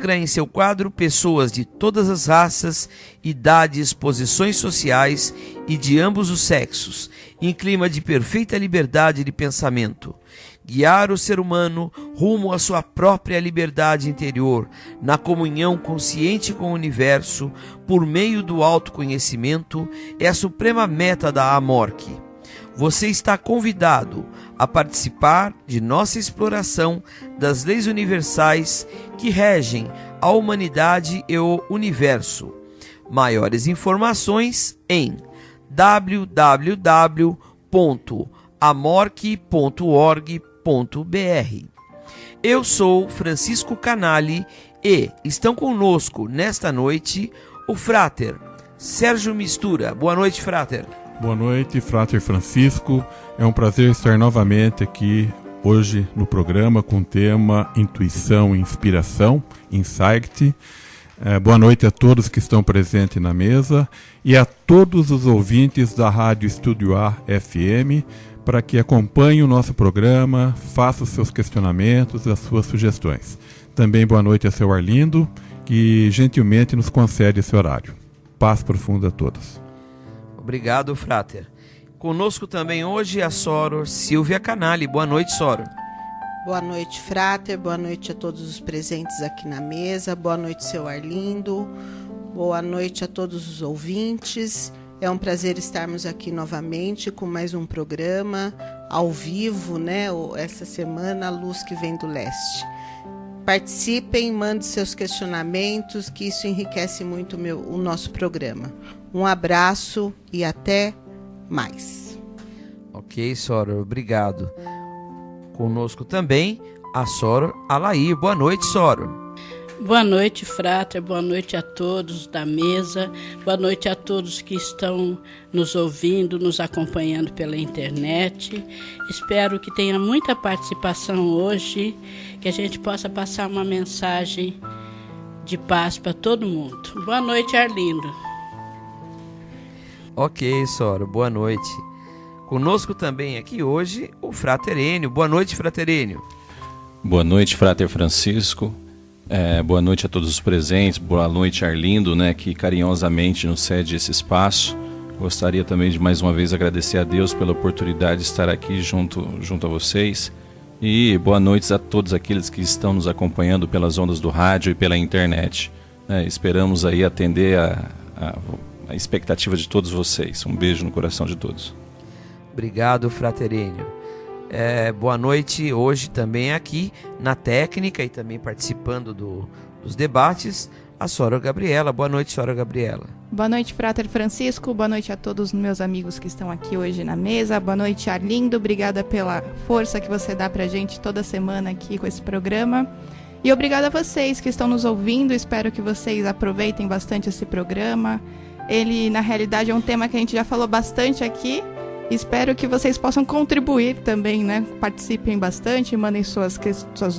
integra em seu quadro pessoas de todas as raças, idades, posições sociais e de ambos os sexos, em clima de perfeita liberdade de pensamento. Guiar o ser humano rumo à sua própria liberdade interior, na comunhão consciente com o universo, por meio do autoconhecimento, é a suprema meta da Amorque. Você está convidado a participar de nossa exploração das leis universais que regem a humanidade e o universo. Maiores informações em www.amorque.org.br. Eu sou Francisco Canali e estão conosco nesta noite o Frater Sérgio Mistura. Boa noite, Frater. Boa noite, Frater Francisco. É um prazer estar novamente aqui hoje no programa com o tema Intuição e Inspiração, Insight. Boa noite a todos que estão presentes na mesa e a todos os ouvintes da Rádio Estúdio A FM, para que acompanhem o nosso programa, façam os seus questionamentos, as suas sugestões. Também boa noite a seu Arlindo, que gentilmente nos concede esse horário. Paz profunda a todos. Obrigado, Frater. Conosco também hoje a Soror Silvia Canali. Boa noite, Soror. Boa noite, Frater. Boa noite a todos os presentes aqui na mesa. Boa noite, seu Arlindo. Boa noite a todos os ouvintes. É um prazer estarmos aqui novamente com mais um programa ao vivo, né? Essa semana, a Luz que Vem do Leste. Participem, mandem seus questionamentos, que isso enriquece muito o nosso programa. Um abraço e até mais. Ok, Soror, obrigado. Conosco também a Soror Alair. Boa noite, Soror. Boa noite, Frater, boa noite a todos da mesa, boa noite a todos que estão nos ouvindo, nos acompanhando pela internet. Espero que tenha muita participação hoje, que a gente possa passar uma mensagem de paz para todo mundo. Boa noite, Arlindo. Ok, Sora, boa noite. Conosco também aqui hoje o Frater Enio. Boa noite, Frater Enio. Boa noite, Frater Francisco. Boa noite a todos os presentes, boa noite, Arlindo, né, que carinhosamente nos cede esse espaço. Gostaria também de mais uma vez agradecer a Deus pela oportunidade de estar aqui junto a vocês. E boa noite a todos aqueles que estão nos acompanhando pelas ondas do rádio e pela internet. Esperamos aí atender a expectativa de todos vocês. Um beijo no coração de todos. Obrigado, Frater Enio. Boa noite hoje também aqui na técnica e também participando dos debates, a Soror Gabriela. Boa noite, Soror Gabriela. Boa noite, Frater Francisco. Boa noite a todos os meus amigos que estão aqui hoje na mesa. Boa noite, Arlindo. Obrigada pela força que você dá pra gente toda semana aqui com esse programa. E obrigada a vocês que estão nos ouvindo. Espero que vocês aproveitem bastante esse programa. Ele, na realidade, é um tema que a gente já falou bastante aqui. Espero que vocês possam contribuir também, né? Participem bastante, mandem suas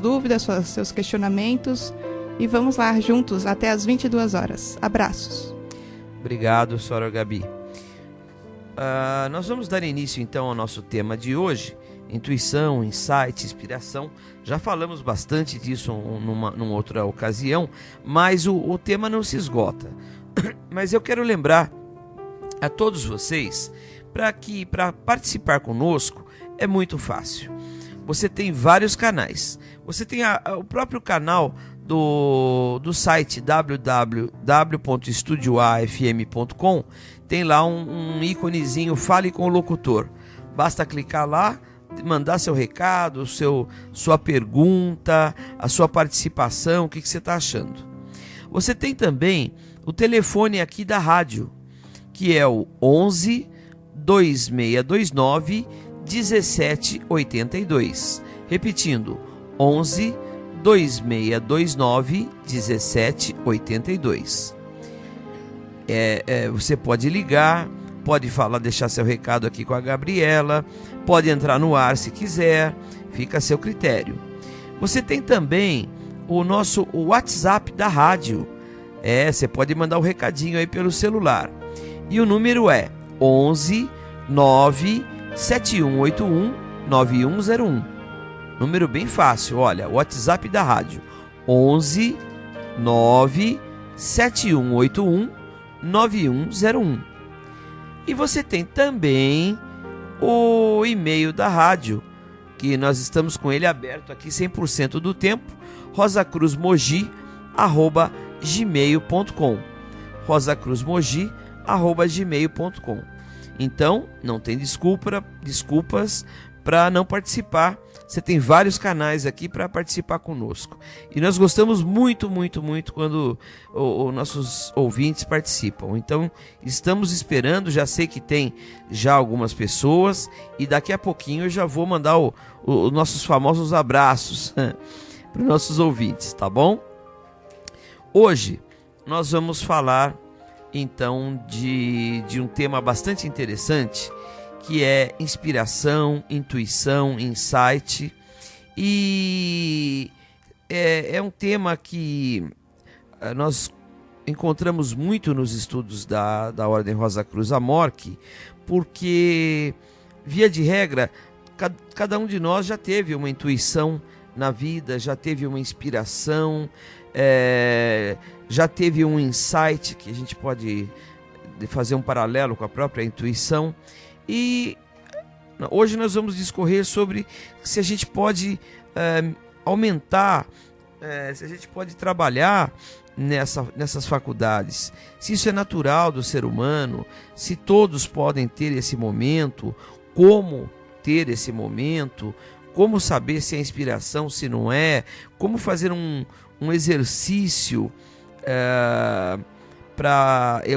dúvidas, seus questionamentos. E vamos lá, juntos, até às 22 horas. Abraços. Obrigado, Soror Gabi. Nós vamos dar início, então, ao nosso tema de hoje. Intuição, insight, inspiração. Já falamos bastante disso numa outra ocasião, mas o tema não se esgota. Mas eu quero lembrar a todos vocês para participar conosco é muito fácil. Você tem vários canais. Você tem o próprio canal do site www.estudioafm.com. Tem lá um íconezinho Fale com o Locutor. Basta clicar lá, mandar seu recado, sua pergunta, a sua participação, o que você está achando. Você tem também o telefone aqui da rádio, que é o 11 2629 1782. Repetindo, 11 2629 1782. Você pode ligar, pode falar, deixar seu recado aqui com a Gabriela, pode entrar no ar se quiser, fica a seu critério. Você tem também o nosso WhatsApp da rádio. Você pode mandar um recadinho aí pelo celular. E o número é 11 9 7181 9101. Número bem fácil, olha, WhatsApp da rádio 11 97181-9101. E você tem também o e-mail da rádio, que nós estamos com ele aberto aqui 100% do tempo, rosacruzmogi@gmail.com, rosacruzmogi@gmail.com. Então, não tem desculpas para não participar. Você tem vários canais aqui para participar conosco. E nós gostamos muito, muito, muito quando os nossos ouvintes participam. Então, estamos esperando. Já sei que tem já algumas pessoas. E daqui a pouquinho eu já vou mandar os nossos famosos abraços para os nossos ouvintes, tá bom? Hoje nós vamos falar então de um tema bastante interessante, que é inspiração, intuição, insight. E é um tema que nós encontramos muito nos estudos da Ordem Rosa Cruz Amorque, porque, via de regra, cada um de nós já teve uma intuição na vida, já teve uma inspiração, já teve um insight, que a gente pode fazer um paralelo com a própria intuição. E hoje nós vamos discorrer sobre se a gente pode aumentar, se a gente pode trabalhar nessas faculdades, se isso é natural do ser humano, se todos podem ter esse momento, como ter esse momento, como saber se é inspiração, se não é, como fazer um exercício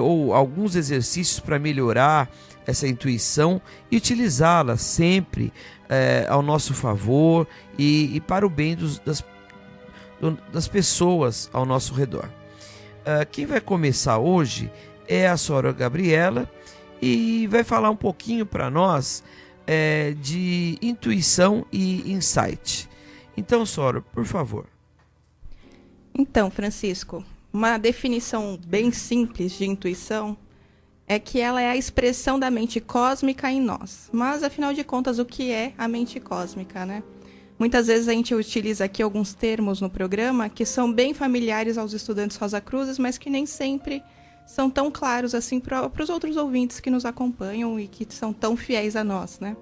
ou alguns exercícios para melhorar essa intuição e utilizá-la sempre ao nosso favor e para o bem das pessoas ao nosso redor. Quem vai começar hoje é a Sora Gabriela e vai falar um pouquinho para nós de intuição e insight. Então, Sora, por favor. Então, Francisco, uma definição bem simples de intuição é que ela é a expressão da mente cósmica em nós. Mas, afinal de contas, o que é a mente cósmica, né? Muitas vezes a gente utiliza aqui alguns termos no programa que são bem familiares aos estudantes Rosa Cruzes, mas que nem sempre são tão claros assim para os outros ouvintes que nos acompanham e que são tão fiéis a nós, né?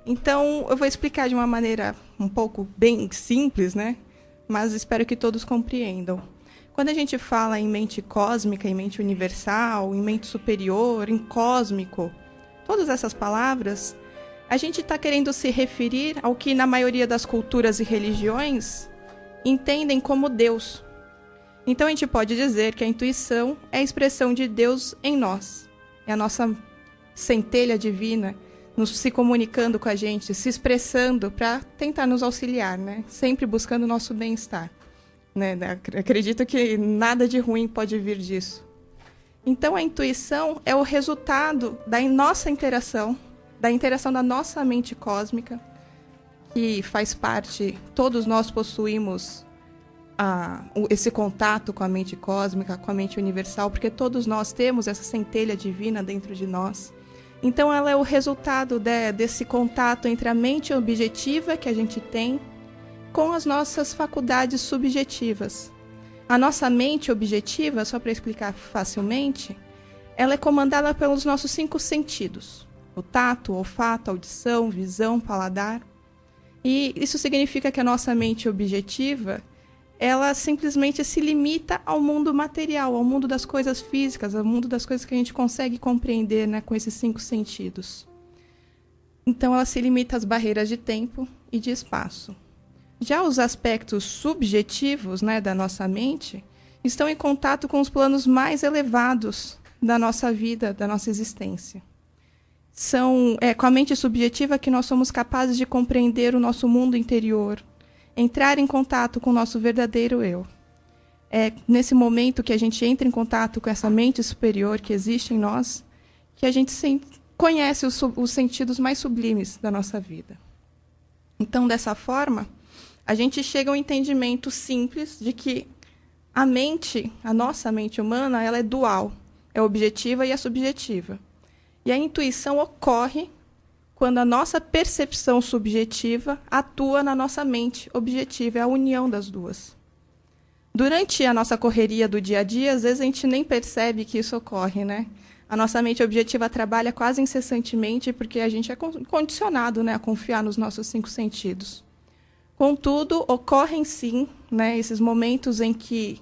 Então, eu vou explicar de uma maneira um pouco bem simples, né? Mas espero que todos compreendam. Quando a gente fala em mente cósmica, em mente universal, em mente superior, em cósmico, todas essas palavras, a gente está querendo se referir ao que na maioria das culturas e religiões entendem como Deus. Então a gente pode dizer que a intuição é a expressão de Deus em nós. É a nossa centelha divina se comunicando com a gente, se expressando para tentar nos auxiliar, né? Sempre buscando o nosso bem-estar. Né? Acredito que nada de ruim pode vir disso. Então, a intuição é o resultado da nossa interação, da interação da nossa mente cósmica, que faz parte, todos nós possuímos esse contato com a mente cósmica, com a mente universal, porque todos nós temos essa centelha divina dentro de nós. Então, ela é o resultado desse contato entre a mente objetiva que a gente tem com as nossas faculdades subjetivas. A nossa mente objetiva, só para explicar facilmente, ela é comandada pelos nossos 5 sentidos: o tato, o olfato, a audição, visão, paladar. E isso significa que a nossa mente objetiva, ela simplesmente se limita ao mundo material, ao mundo das coisas físicas, ao mundo das coisas que a gente consegue compreender, né, com esses 5 sentidos. Então, ela se limita às barreiras de tempo e de espaço. Já os aspectos subjetivos, né, da nossa mente estão em contato com os planos mais elevados da nossa vida, da nossa existência. Com a mente subjetiva que nós somos capazes de compreender o nosso mundo interior, entrar em contato com o nosso verdadeiro eu. É nesse momento que a gente entra em contato com essa mente superior que existe em nós, que a gente conhece os sentidos mais sublimes da nossa vida. Então, dessa forma, a gente chega a um entendimento simples de que a nossa mente humana, ela é dual, é objetiva e é subjetiva. E a intuição ocorre quando a nossa percepção subjetiva atua na nossa mente objetiva, é a união das duas. Durante a nossa correria do dia a dia, às vezes a gente nem percebe que isso ocorre, né? A nossa mente objetiva trabalha quase incessantemente porque a gente é condicionado, né, a confiar nos nossos 5 sentidos. Contudo, ocorrem sim, né, esses momentos em que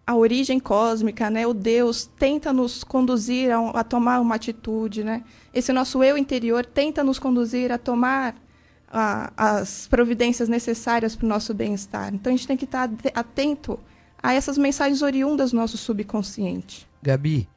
a origem cósmica, né, o Deus, tenta nos conduzir a tomar uma atitude, né? Esse nosso eu interior tenta nos conduzir a tomar as providências necessárias para o nosso bem-estar. Então, a gente tem que estar atento a essas mensagens oriundas do nosso subconsciente. Gabi,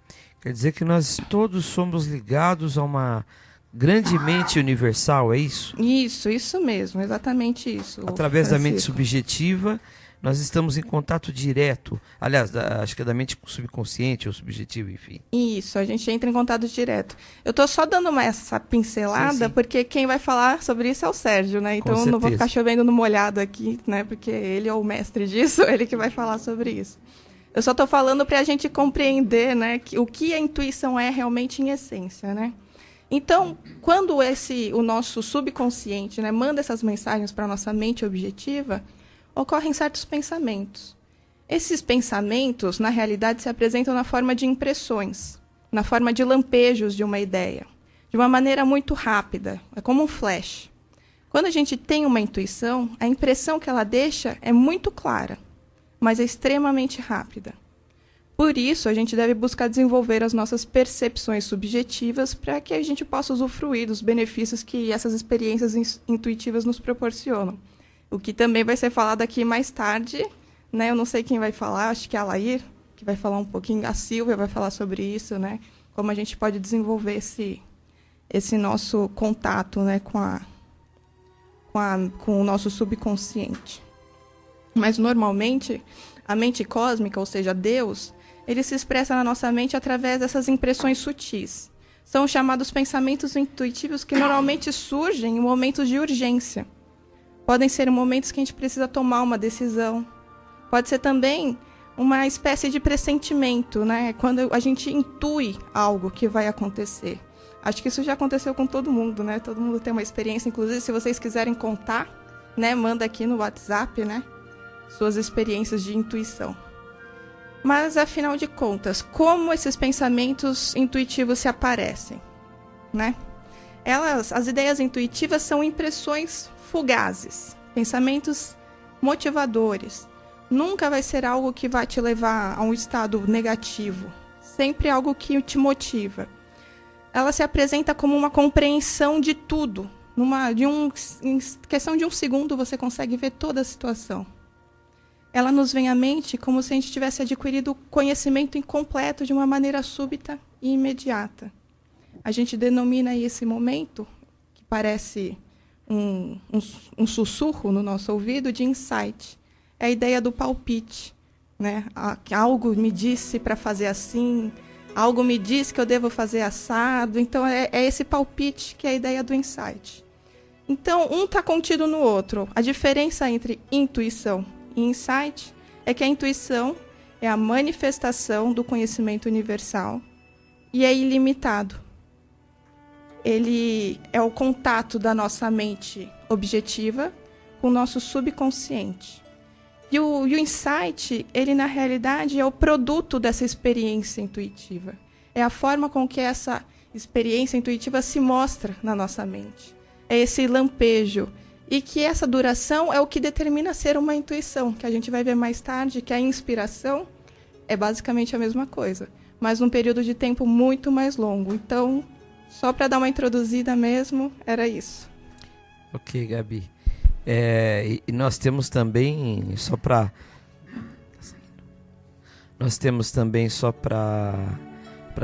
quer dizer que nós todos somos ligados a uma grande mente universal, é isso? Isso mesmo, exatamente isso. Através da mente subjetiva, nós estamos em contato direto. Aliás, acho que é da mente subconsciente ou subjetiva, enfim. Isso, a gente entra em contato direto. Eu estou só dando essa pincelada, sim. Porque quem vai falar sobre isso é o Sérgio, né? Então eu não vou ficar chovendo no molhado aqui, né? Porque ele é o mestre disso, ele que vai falar sobre isso. Eu só estou falando para a gente compreender, né, o que a intuição é realmente em essência, né? Então, quando o nosso subconsciente, né, manda essas mensagens para a nossa mente objetiva, ocorrem certos pensamentos. Esses pensamentos, na realidade, se apresentam na forma de impressões, na forma de lampejos de uma ideia, de uma maneira muito rápida, é como um flash. Quando a gente tem uma intuição, a impressão que ela deixa é muito clara, mas é extremamente rápida. Por isso, a gente deve buscar desenvolver as nossas percepções subjetivas para que a gente possa usufruir dos benefícios que essas experiências intuitivas nos proporcionam. O que também vai ser falado aqui mais tarde, né? Eu não sei quem vai falar, acho que é a Lair, que vai falar um pouquinho, a Silvia vai falar sobre isso, né? Como a gente pode desenvolver esse nosso contato, né, com o nosso subconsciente. Mas, normalmente, a mente cósmica, ou seja, Deus, ele se expressa na nossa mente através dessas impressões sutis. São chamados pensamentos intuitivos que normalmente surgem em momentos de urgência. Podem ser momentos que a gente precisa tomar uma decisão. Pode ser também uma espécie de pressentimento, né? Quando a gente intui algo que vai acontecer. Acho que isso já aconteceu com todo mundo, né? Todo mundo tem uma experiência. Inclusive, se vocês quiserem contar, né, manda aqui no WhatsApp, né, suas experiências de intuição. Mas, afinal de contas, como esses pensamentos intuitivos se aparecem, né? As ideias intuitivas são impressões fugazes, pensamentos motivadores. Nunca vai ser algo que vai te levar a um estado negativo. Sempre algo que te motiva. Ela se apresenta como uma compreensão de tudo. Em questão de um segundo, você consegue ver toda a situação. Ela nos vem à mente como se a gente tivesse adquirido conhecimento incompleto de uma maneira súbita e imediata. A gente denomina esse momento, que parece um sussurro no nosso ouvido, de insight. É a ideia do palpite, né? Algo me disse para fazer assim, algo me disse que eu devo fazer assado. Então, é esse palpite que é a ideia do insight. Então, um está contido no outro. A diferença entre intuição e insight é que a intuição é a manifestação do conhecimento universal e é ilimitado. Ele é o contato da nossa mente objetiva com o nosso subconsciente. E o insight, ele na realidade é o produto dessa experiência intuitiva. É a forma com que essa experiência intuitiva se mostra na nossa mente. É esse lampejo. E que essa duração é o que determina ser uma intuição, que a gente vai ver mais tarde, que a inspiração é basicamente a mesma coisa, mas num período de tempo muito mais longo. Então, só para dar uma introduzida mesmo, era isso. Ok, Gabi. E nós temos também, só para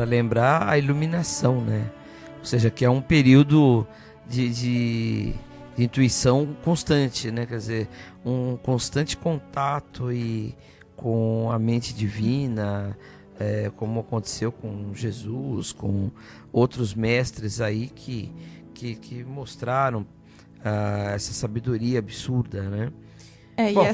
lembrar, a iluminação, né? Ou seja, que é um período de intuição constante, né? Quer dizer, um constante contato com a mente divina, como aconteceu com Jesus, com outros mestres aí que mostraram essa sabedoria absurda, né? Bom,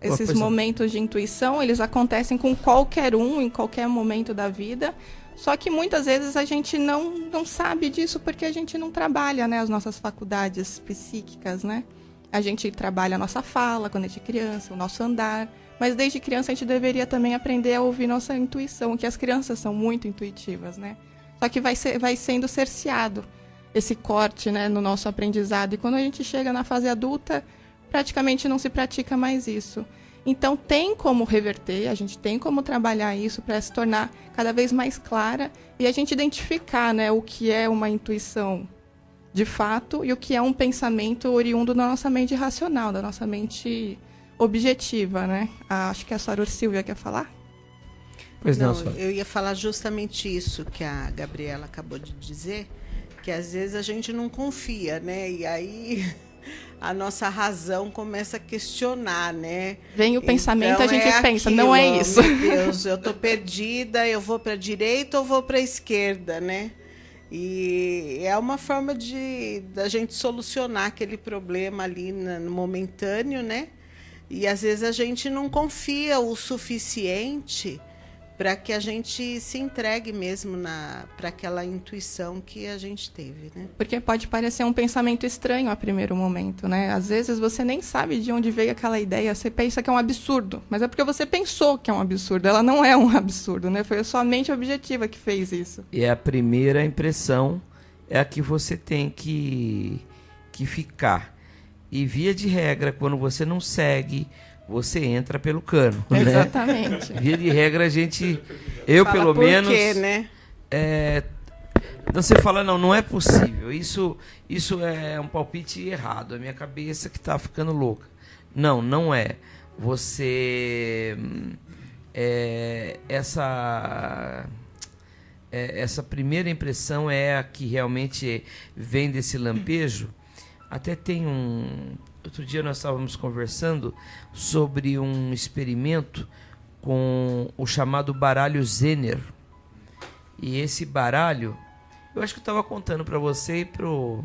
esses momentos de intuição, eles acontecem com qualquer um, em qualquer momento da vida. Só que muitas vezes a gente não sabe disso porque a gente não trabalha, né, as nossas faculdades psíquicas, né? A gente trabalha a nossa fala quando a gente é criança, o nosso andar, Mas desde criança a gente deveria também aprender a ouvir nossa intuição, que as crianças são muito intuitivas, né? Só que vai sendo cerceado esse corte, né, no nosso aprendizado. E quando a gente chega na fase adulta, praticamente não se pratica mais isso. Então tem como reverter, a gente tem como trabalhar isso para se tornar cada vez mais clara e a gente identificar, né, o que é uma intuição de fato e o que é um pensamento oriundo da nossa mente racional, da nossa mente objetiva, né? Acho que a Soror Silvia quer falar. Pois não, eu ia falar justamente isso que a Gabriela acabou de dizer, que às vezes a gente não confia, né? E aí a nossa razão começa a questionar, né? Vem o pensamento, então, a gente pensa, aquilo, não é isso. Meu Deus, eu tô perdida, eu vou para a direita ou vou para a esquerda, né? E é uma forma da gente solucionar aquele problema ali no momentâneo, né? E às vezes a gente não confia o suficiente para que a gente se entregue mesmo para aquela intuição que a gente teve, né? Porque pode parecer um pensamento estranho a primeiro momento, né? Às vezes você nem sabe de onde veio aquela ideia, você pensa que é um absurdo, mas é porque você pensou que é um absurdo, ela não é um absurdo, né? Foi a sua mente objetiva que fez isso. E a primeira impressão é a que você tem que ficar. E via de regra, quando você não segue, você entra pelo cano. Exatamente. Né? Via de regra, eu fala pelo por menos... quê, né? Você fala, não é possível. Isso é um palpite errado. A minha cabeça que está ficando louca. Não é. Você... essa primeira impressão é a que realmente vem desse lampejo. Até tem outro dia nós estávamos conversando sobre um experimento com o chamado baralho Zener. E esse baralho, eu acho que eu estava contando para você e pro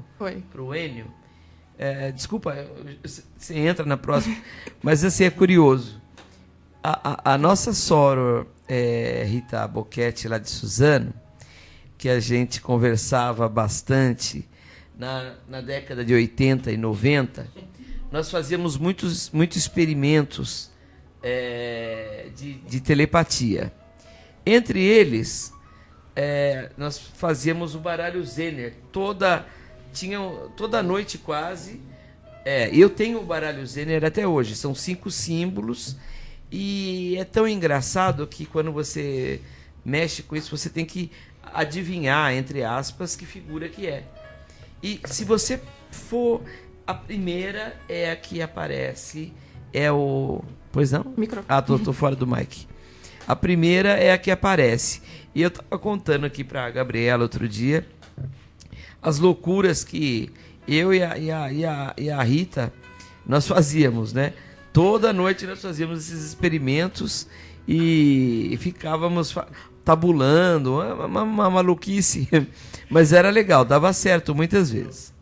Enio. Desculpa, você entra na próxima, mas assim, é curioso. A nossa soror, Rita Boquete, lá de Suzano, que a gente conversava bastante na década de 80 e 90, nós fazíamos muitos experimentos de telepatia. Entre eles, nós fazíamos o baralho Zener. Toda noite quase. Eu tenho o baralho Zener até hoje. São 5 símbolos. E é tão engraçado que quando você mexe com isso, você tem que adivinhar, entre aspas, que figura que é. E se você for... A primeira é a que aparece, Pois não? Microfone. Tô fora do mic. A primeira é a que aparece. E eu estava contando aqui para a Gabriela outro dia as loucuras que eu e a Rita nós fazíamos, né? Toda noite nós fazíamos esses experimentos e ficávamos tabulando, uma maluquice. Mas era legal, dava certo muitas vezes.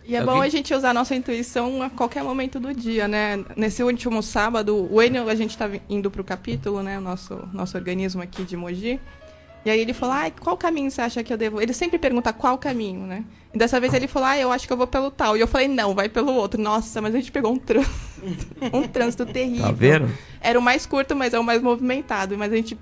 E é bom a gente usar a nossa intuição a qualquer momento do dia, né? Nesse último sábado, o Enio, a gente estava indo para o capítulo, né? O nosso organismo aqui de Mogi. E aí ele falou, qual caminho você acha que eu devo? Ele sempre pergunta qual caminho, né? E dessa vez ele falou, eu acho que eu vou pelo tal. E eu falei, não, vai pelo outro. Nossa, mas a gente pegou um trânsito terrível. Tá vendo? Era o mais curto, mas é o mais movimentado. Mas a gente,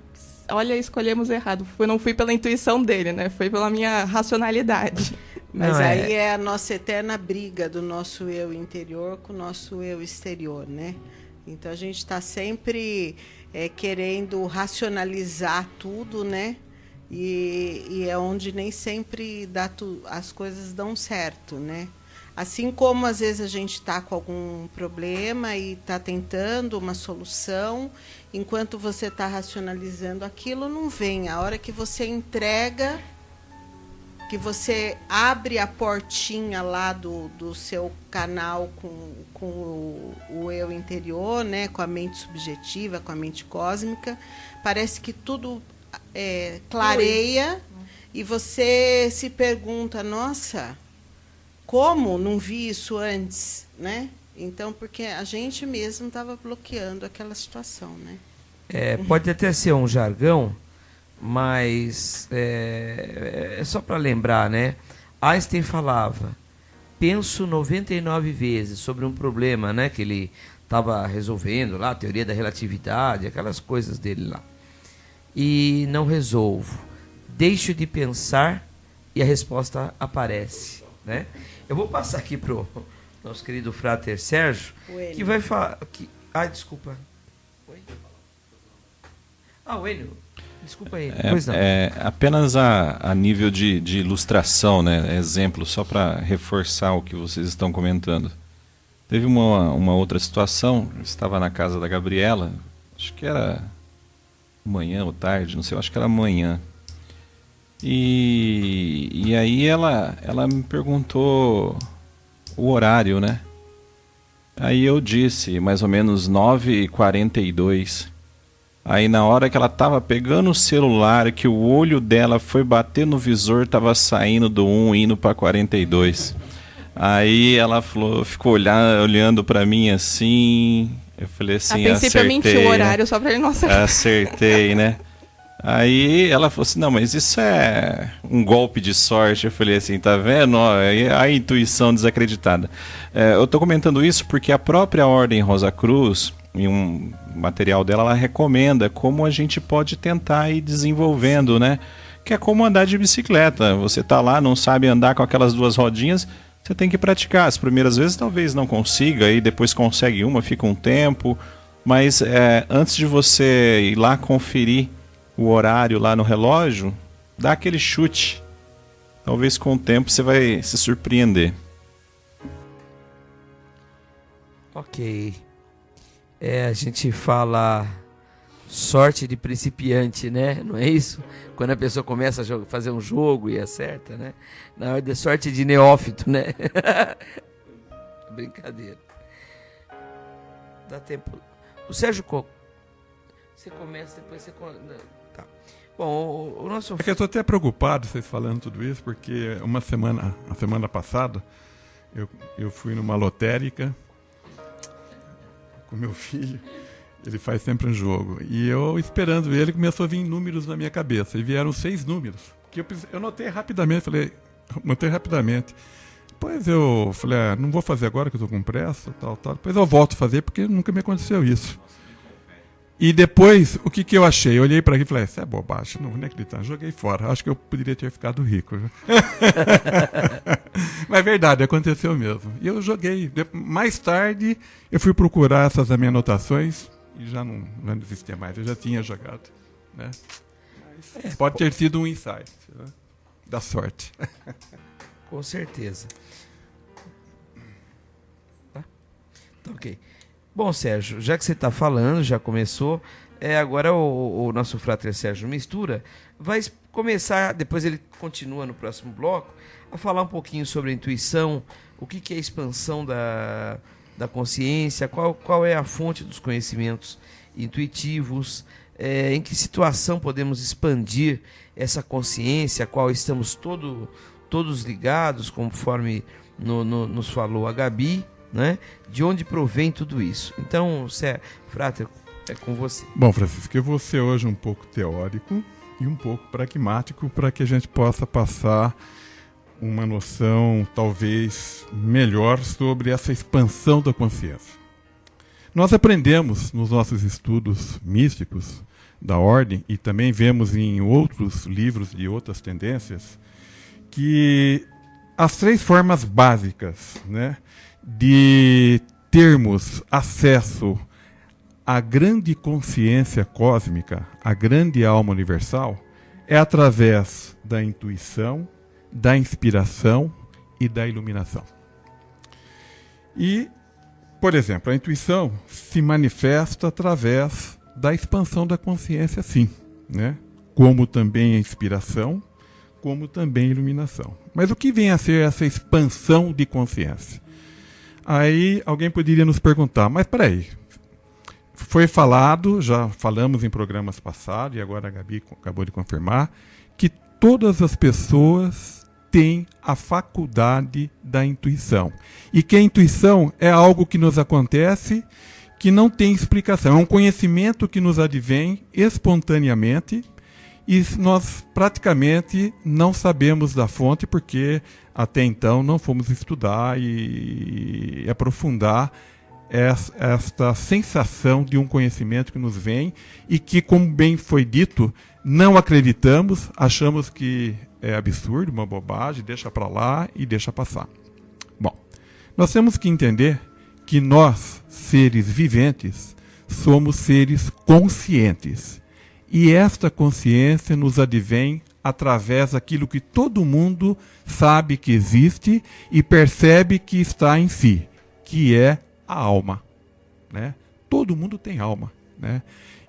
escolhemos errado. Eu não fui pela intuição dele, né? Foi pela minha racionalidade. Mas aí é a nossa eterna briga do nosso eu interior com o nosso eu exterior, né? Então a gente está sempre querendo racionalizar tudo, né? E é onde nem sempre as coisas dão certo, né? Assim como às vezes a gente está com algum problema e está tentando uma solução, enquanto você está racionalizando aquilo, não vem. A hora que você entrega, que você abre a portinha lá do seu canal com o eu interior, né? Com a mente subjetiva, com a mente cósmica, parece que tudo clareia e você se pergunta, nossa, como não vi isso antes, né? Então, porque a gente mesmo estava bloqueando aquela situação, né? Pode até ser um jargão, mas é só para lembrar, né? Einstein falava, penso 99 vezes sobre um problema, né, que ele estava resolvendo lá a teoria da relatividade, aquelas coisas dele lá. E não resolvo. Deixo de pensar e a resposta aparece, né? Eu vou passar aqui pro nosso querido Frater Sérgio, que vai falar... desculpa. Oi? O Enio. Desculpa aí. Pois não. Apenas a nível de ilustração, né? Exemplo, só para reforçar o que vocês estão comentando. Teve uma outra situação, eu estava na casa da Gabriela, acho que era manhã ou tarde, não sei, acho que era manhã. E aí ela me perguntou o horário, né? Aí eu disse, mais ou menos 9h42. Aí na hora que ela estava pegando o celular, que o olho dela foi bater no visor, estava saindo do 1 indo para 42. Aí ela falou, ficou olhando para mim assim. Eu falei assim, a princípio eu menti o horário só para ele não acertar. Acertei, né? Aí ela falou assim, não, mas isso é um golpe de sorte. Eu falei assim, tá vendo? A intuição desacreditada. Eu estou comentando isso porque a própria Ordem Rosa Cruz, em um material dela, ela recomenda como a gente pode tentar ir desenvolvendo, né? Que é como andar de bicicleta. Você tá lá, não sabe andar com aquelas duas rodinhas, você tem que praticar. As primeiras vezes talvez não consiga, aí depois consegue uma, fica um tempo. Mas antes de você ir lá conferir o horário lá no relógio, dá aquele chute. Talvez com o tempo você vai se surpreender. Ok. A gente fala sorte de principiante, né? Não é isso? Quando a pessoa começa a fazer um jogo e acerta, né? Na hora de sorte de neófito, né? Brincadeira. Dá tempo. O Sérgio você começa, depois você... Tá. Bom, o nosso... É que eu estou até preocupado, vocês falando tudo isso, porque a semana passada, eu fui numa lotérica com meu filho, ele faz sempre um jogo, e eu esperando ele, começou a vir números na minha cabeça, e vieram 6 números, que eu notei rapidamente, depois eu falei, não vou fazer agora que eu estou com pressa, tal, depois eu volto a fazer, porque nunca me aconteceu isso. E depois, o que eu achei? Eu olhei para aqui e falei, isso é bobagem, não vou nem acreditar. Joguei fora, acho que eu poderia ter ficado rico. Mas é verdade, aconteceu mesmo. E eu joguei. Mais tarde, eu fui procurar essas minhas anotações e já não existia mais, eu já tinha jogado. Né? Mas pode ter sido um insight, né? Da sorte. Com certeza. Tá ok. Bom, Sérgio, já que você está falando, já começou, agora o nosso Frater Sérgio Mistura vai começar, depois ele continua no próximo bloco, a falar um pouquinho sobre a intuição, o que é a expansão da consciência, qual é a fonte dos conhecimentos intuitivos, em que situação podemos expandir essa consciência, a qual estamos todos ligados, conforme nos falou a Gabi, né? De onde provém tudo isso. Então, Frater, é com você. Bom, Francisco, eu vou ser hoje um pouco teórico e um pouco pragmático para que a gente possa passar uma noção talvez melhor sobre essa expansão da consciência. Nós aprendemos nos nossos estudos místicos da ordem e também vemos em outros livros de outras tendências que as 3 formas básicas, né, de termos acesso à grande consciência cósmica, à grande alma universal, é através da intuição, da inspiração e da iluminação. E, por exemplo, a intuição se manifesta através da expansão da consciência, sim, né? Como também a inspiração, como também a iluminação. Mas o que vem a ser essa expansão de consciência? Aí alguém poderia nos perguntar, mas peraí, foi falado, já falamos em programas passados, e agora a Gabi acabou de confirmar, que todas as pessoas têm a faculdade da intuição. E que a intuição é algo que nos acontece, que não tem explicação. É um conhecimento que nos advém espontaneamente, e nós praticamente não sabemos da fonte, porque até então não fomos estudar e aprofundar esta sensação de um conhecimento que nos vem e que, como bem foi dito, não acreditamos, achamos que é absurdo, uma bobagem, deixa para lá e deixa passar. Bom, nós temos que entender que nós, seres viventes, somos seres conscientes. E esta consciência nos advém através daquilo que todo mundo sabe que existe e percebe que está em si, que é a alma. Né? Todo mundo tem alma. Né?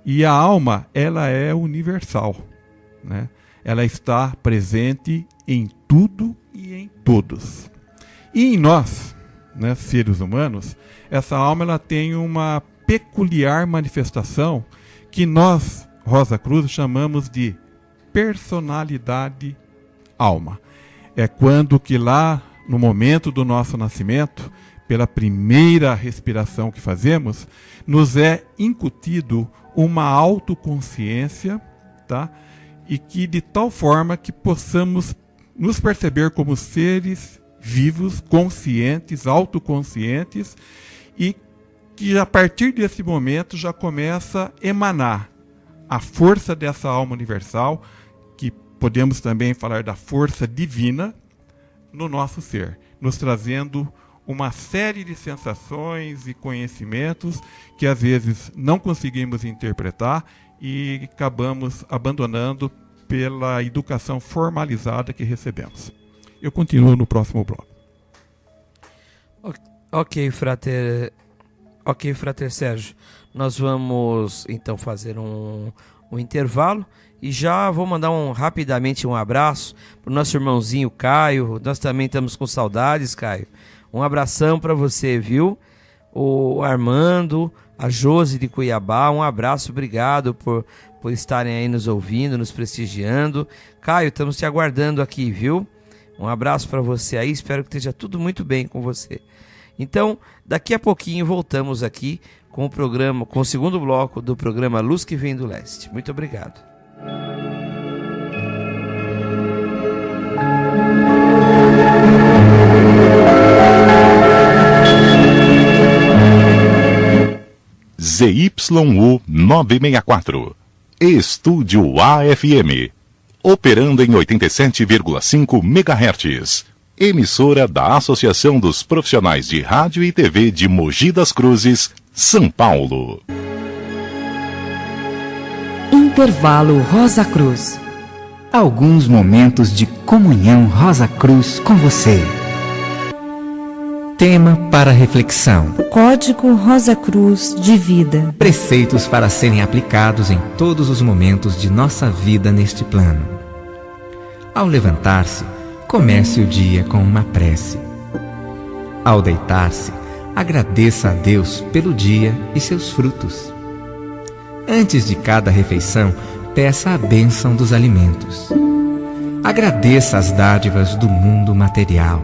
E a alma, ela é universal. Né? Ela está presente em tudo e em todos. E em nós, né, seres humanos, essa alma ela tem uma peculiar manifestação que nós, Rosa Cruz, chamamos de personalidade alma. É quando que lá, no momento do nosso nascimento, pela primeira respiração que fazemos, nos é incutido uma autoconsciência, tá? E que de tal forma que possamos nos perceber como seres vivos, conscientes, autoconscientes, e que a partir desse momento já começa a emanar a força dessa alma universal, que podemos também falar da força divina no nosso ser, nos trazendo uma série de sensações e conhecimentos que às vezes não conseguimos interpretar e acabamos abandonando pela educação formalizada que recebemos. Eu continuo no próximo bloco. Ok, Frater Sérgio. Nós vamos então fazer um intervalo e já vou mandar rapidamente um abraço para o nosso irmãozinho Caio. Nós também estamos com saudades, Caio. Um abração para você, viu? O Armando, a Josi de Cuiabá, um abraço, obrigado por estarem aí nos ouvindo, nos prestigiando. Caio, estamos te aguardando aqui, viu? Um abraço para você aí, espero que esteja tudo muito bem com você. Então, daqui a pouquinho voltamos aqui com o programa, com o segundo bloco do programa Luz que Vem do Leste. Muito obrigado. ZYU 964, Estúdio AFM, operando em 87,5 MHz, emissora da Associação dos Profissionais de Rádio e TV de Mogi das Cruzes, São Paulo. Intervalo Rosa Cruz. Alguns momentos de comunhão Rosa Cruz com você. Tema para reflexão. Código Rosa Cruz de vida. Preceitos para serem aplicados em todos os momentos de nossa vida neste plano. Ao levantar-se, comece o dia com uma prece. Ao deitar-se, agradeça a Deus pelo dia e seus frutos. Antes de cada refeição, peça a bênção dos alimentos. Agradeça as dádivas do mundo material.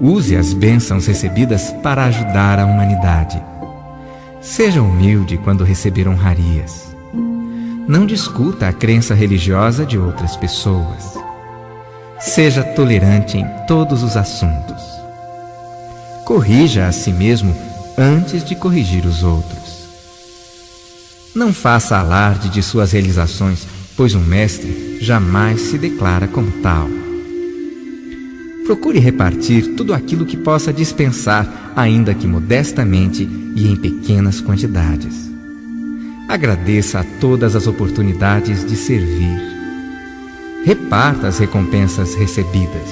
Use as bênçãos recebidas para ajudar a humanidade. Seja humilde quando receber honrarias. Não discuta a crença religiosa de outras pessoas. Seja tolerante em todos os assuntos. Corrija a si mesmo antes de corrigir os outros. Não faça alarde de suas realizações, pois um mestre jamais se declara como tal. Procure repartir tudo aquilo que possa dispensar, ainda que modestamente e em pequenas quantidades. Agradeça a todas as oportunidades de servir. Reparta as recompensas recebidas.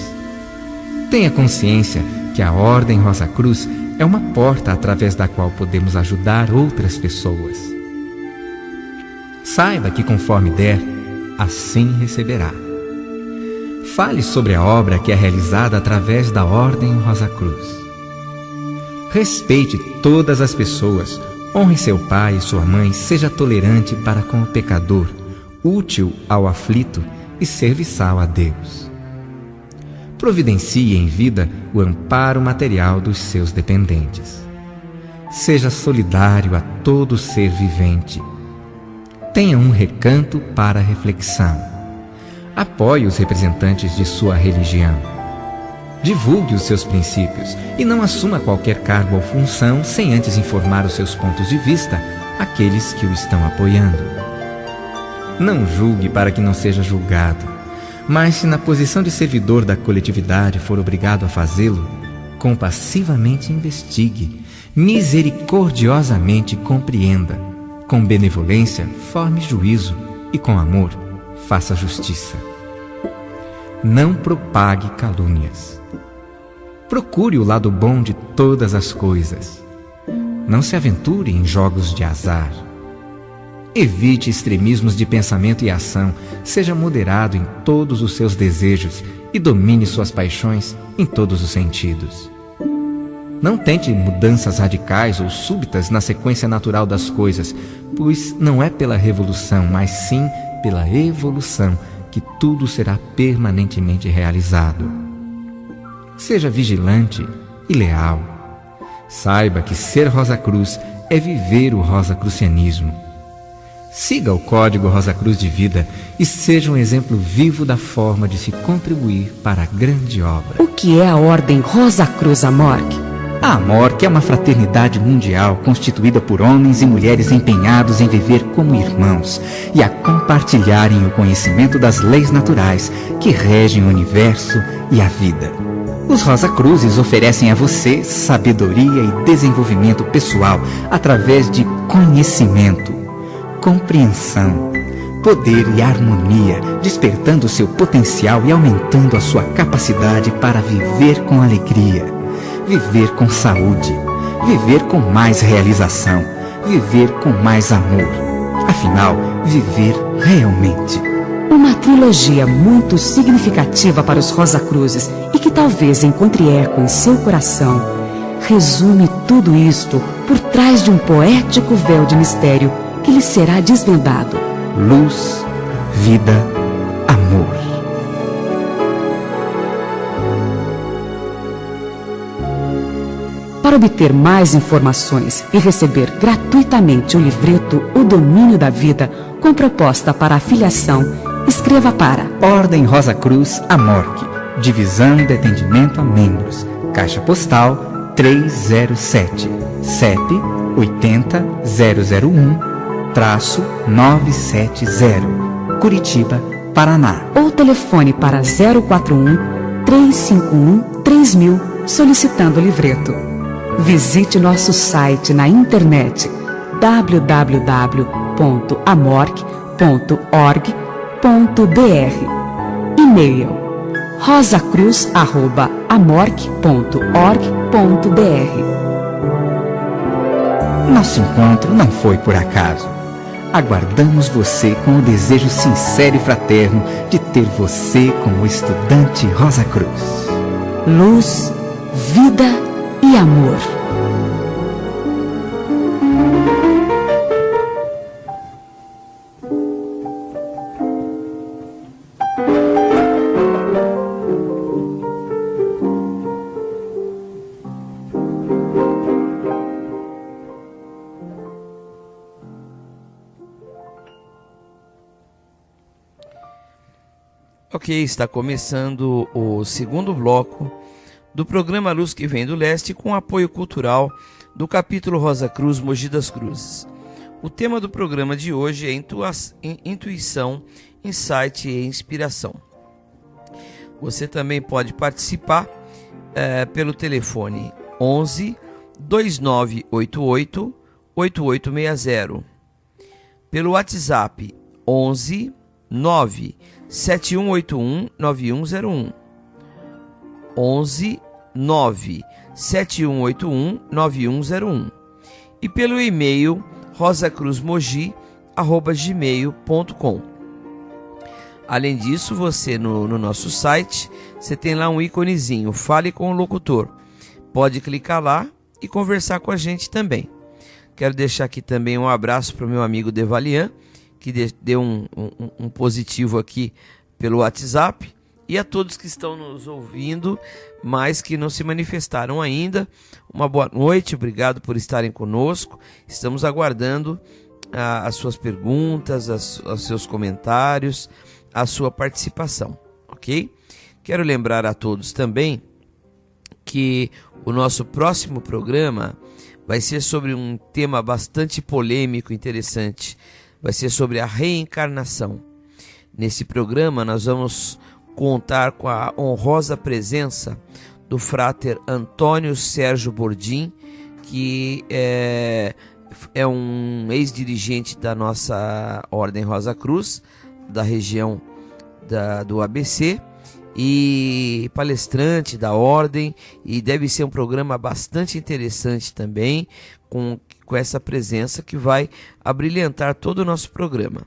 Tenha consciência que a Ordem Rosa Cruz é uma porta através da qual podemos ajudar outras pessoas. Saiba que conforme der, assim receberá. Fale sobre a obra que é realizada através da Ordem Rosa Cruz. Respeite todas as pessoas, honre seu pai e sua mãe, seja tolerante para com o pecador, útil ao aflito e serviçal a Deus. Providencie em vida o amparo material dos seus dependentes. Seja solidário a todo ser vivente. Tenha um recanto para reflexão. Apoie os representantes de sua religião. Divulgue os seus princípios e não assuma qualquer cargo ou função sem antes informar os seus pontos de vista àqueles que o estão apoiando. Não julgue para que não seja julgado, mas se na posição de servidor da coletividade for obrigado a fazê-lo, compassivamente investigue, misericordiosamente compreenda, com benevolência forme juízo e com amor faça justiça. Não propague calúnias. Procure o lado bom de todas as coisas. Não se aventure em jogos de azar. Evite extremismos de pensamento e ação. Seja moderado em todos os seus desejos e domine suas paixões em todos os sentidos. Não tente mudanças radicais ou súbitas na sequência natural das coisas, pois não é pela revolução, mas sim pela evolução que tudo será permanentemente realizado. Seja vigilante e leal. Saiba que ser Rosa Cruz é viver o rosacrucianismo. Siga o Código Rosa Cruz de Vida e seja um exemplo vivo da forma de se contribuir para a grande obra. O que é a Ordem Rosa Cruz Amorque? A Amorque é uma fraternidade mundial constituída por homens e mulheres empenhados em viver como irmãos e a compartilharem o conhecimento das leis naturais que regem o universo e a vida. Os Rosa Cruzes oferecem a você sabedoria e desenvolvimento pessoal através de conhecimento, compreensão, poder e harmonia, despertando seu potencial e aumentando a sua capacidade para viver com alegria, viver com saúde, viver com mais realização, viver com mais amor. Afinal, viver realmente. Uma trilogia muito significativa para os Rosa Cruzes e que talvez encontre eco em seu coração, resume tudo isto por trás de um poético véu de mistério que lhe será desvendado. Luz, vida, amor. Para obter mais informações e receber gratuitamente o livreto O Domínio da Vida, com proposta para afiliação, escreva para Ordem Rosa Cruz Amorque, Divisão de Atendimento a Membros, Caixa Postal 307, CEP 80001-970, Curitiba, Paraná. Ou telefone para 041 351 3000 solicitando o livreto. Visite nosso site na internet www.amorque.org.br. E-mail rosacruz@amorque.org.br. Nosso encontro não foi por acaso. Aguardamos você com o desejo sincero e fraterno de ter você como estudante Rosa Cruz. Luz, vida e amor. Ok, está começando o segundo bloco do programa Luz que Vem do Leste com apoio cultural do capítulo Rosa Cruz Mogi das Cruzes. O tema do programa de hoje é intuição, insight e inspiração. Você também pode participar pelo telefone 11 2988 8860, pelo WhatsApp 11 9 7181 9101, 11 9 7181 9101 e pelo e-mail rosacruzmogi@gmail.com. Além disso, você no nosso site, você tem lá um íconezinho, Fale com o Locutor. Pode clicar lá e conversar com a gente também. Quero deixar aqui também um abraço para o meu amigo Devalian, que deu um positivo aqui pelo WhatsApp, e a todos que estão nos ouvindo, mas que não se manifestaram ainda. Uma boa noite, obrigado por estarem conosco. Estamos aguardando as suas perguntas, os seus comentários, a sua participação, ok? Quero lembrar a todos também que o nosso próximo programa vai ser sobre um tema bastante polêmico e interessante. Vai ser sobre a reencarnação. Nesse programa nós vamos contar com a honrosa presença do frater Antônio Sérgio Bordim, que é um ex-dirigente da nossa Ordem Rosa Cruz, da região do ABC, e palestrante da Ordem, e deve ser um programa bastante interessante também, com essa presença que vai abrilhantar todo o nosso programa.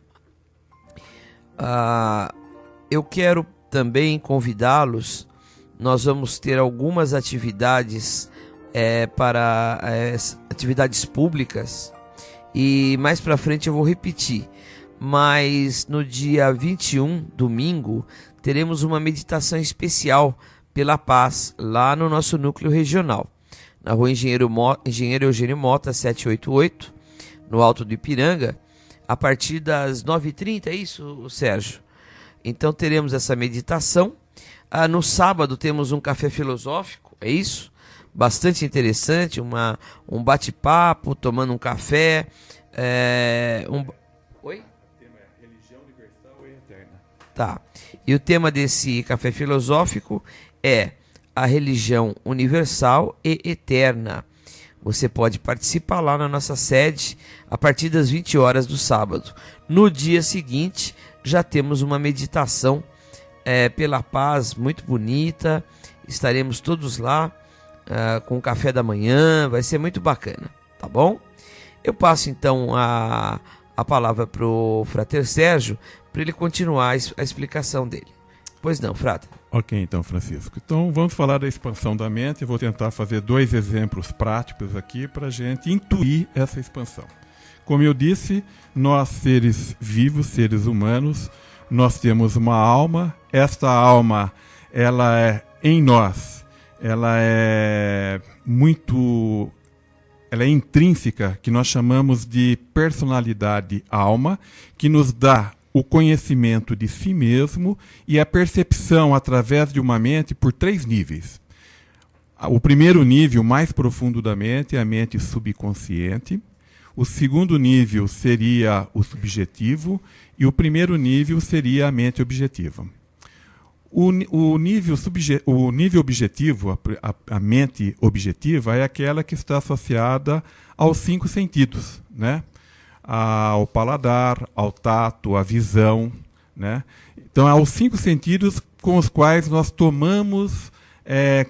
Eu quero também convidá-los. Nós vamos ter algumas atividades para atividades públicas, e mais para frente eu vou repetir, mas no dia 21, domingo, teremos uma meditação especial pela paz lá no nosso núcleo regional, na rua Engenheiro Eugênio Mota 788, no Alto do Ipiranga, a partir das 9h30, é isso, Sérgio? Então teremos essa meditação. No sábado temos um café filosófico, é isso? Bastante interessante, um bate-papo, tomando um café. Oi? O tema é Religião Universal e Eterna. Tá. E o tema desse café filosófico é a religião universal e eterna. Você pode participar lá na nossa sede a partir das 20 horas do sábado. No dia seguinte, já temos uma meditação pela paz muito bonita. Estaremos todos lá com o café da manhã. Vai ser muito bacana, tá bom? Eu passo então a palavra para o frater Sérgio, para ele continuar a explicação dele. Pois não, frater. Ok, então, Francisco. Então, vamos falar da expansão da mente. Eu vou tentar fazer 2 exemplos práticos aqui para a gente intuir essa expansão. Como eu disse, nós, seres vivos, seres humanos, nós temos uma alma. Esta alma, ela é em nós, ela é intrínseca, que nós chamamos de personalidade alma, que nos dá o conhecimento de si mesmo e a percepção através de uma mente por 3 níveis. O primeiro nível, mais profundo da mente, é a mente subconsciente. O segundo nível seria o subjetivo e o primeiro nível seria a mente objetiva. O nível objetivo, a mente objetiva, é aquela que está associada aos 5 sentidos, né? Ao paladar, ao tato, à visão, né? Então, aos 5 sentidos com os quais nós tomamos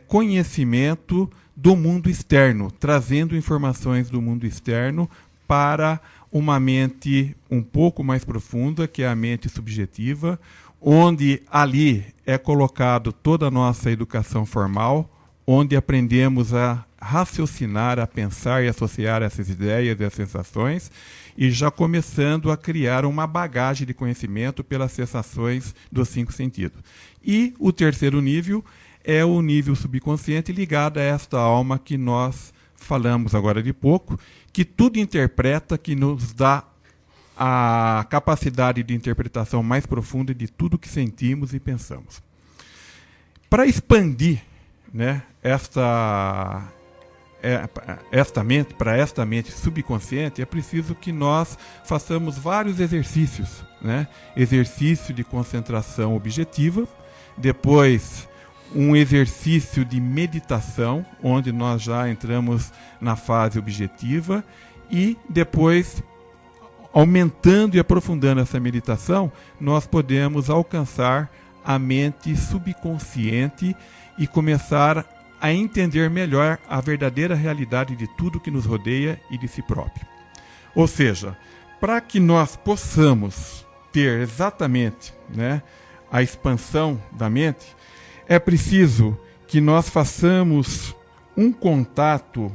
conhecimento do mundo externo, trazendo informações do mundo externo para uma mente um pouco mais profunda, que é a mente subjetiva, onde ali é colocado toda a nossa educação formal, onde aprendemos a raciocinar, a pensar e associar essas ideias e as sensações, e já começando a criar uma bagagem de conhecimento pelas sensações dos 5 sentidos. E o terceiro nível é o nível subconsciente, ligado a esta alma que nós falamos agora de pouco, que tudo interpreta, que nos dá a capacidade de interpretação mais profunda de tudo que sentimos e pensamos. Para expandir, né, esta mente subconsciente, é preciso que nós façamos vários exercícios, né? Exercício de concentração objetiva, depois um exercício de meditação, onde nós já entramos na fase objetiva, e depois, aumentando e aprofundando essa meditação, nós podemos alcançar a mente subconsciente e começar a entender melhor a verdadeira realidade de tudo que nos rodeia e de si próprio. Ou seja, para que nós possamos ter exatamente, né, a expansão da mente, é preciso que nós façamos um contato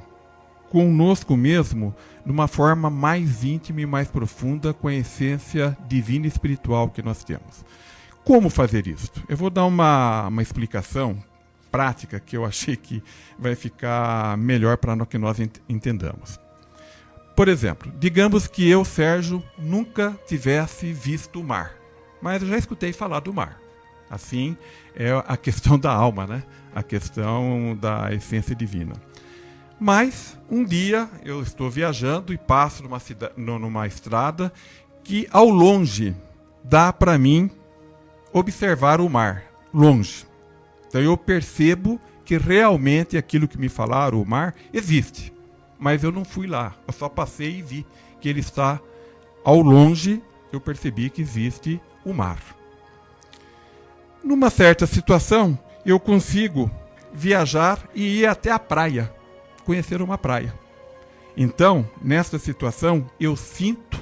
conosco mesmo de uma forma mais íntima e mais profunda com a essência divina e espiritual que nós temos. Como fazer isso? Eu vou dar uma explicação prática que eu achei que vai ficar melhor para que nós entendamos. Por exemplo, digamos que eu, Sérgio, nunca tivesse visto o mar, mas eu já escutei falar do mar. Assim é a questão da alma, né? A questão da essência divina. Mas um dia eu estou viajando e passo numa estrada que ao longe dá para mim observar o mar, longe. Então eu percebo que realmente aquilo que me falaram, o mar, existe. Mas eu não fui lá, eu só passei e vi que ele está ao longe, eu percebi que existe o mar. Numa certa situação, eu consigo viajar e ir até a praia, conhecer uma praia. Então, nessa situação, eu sinto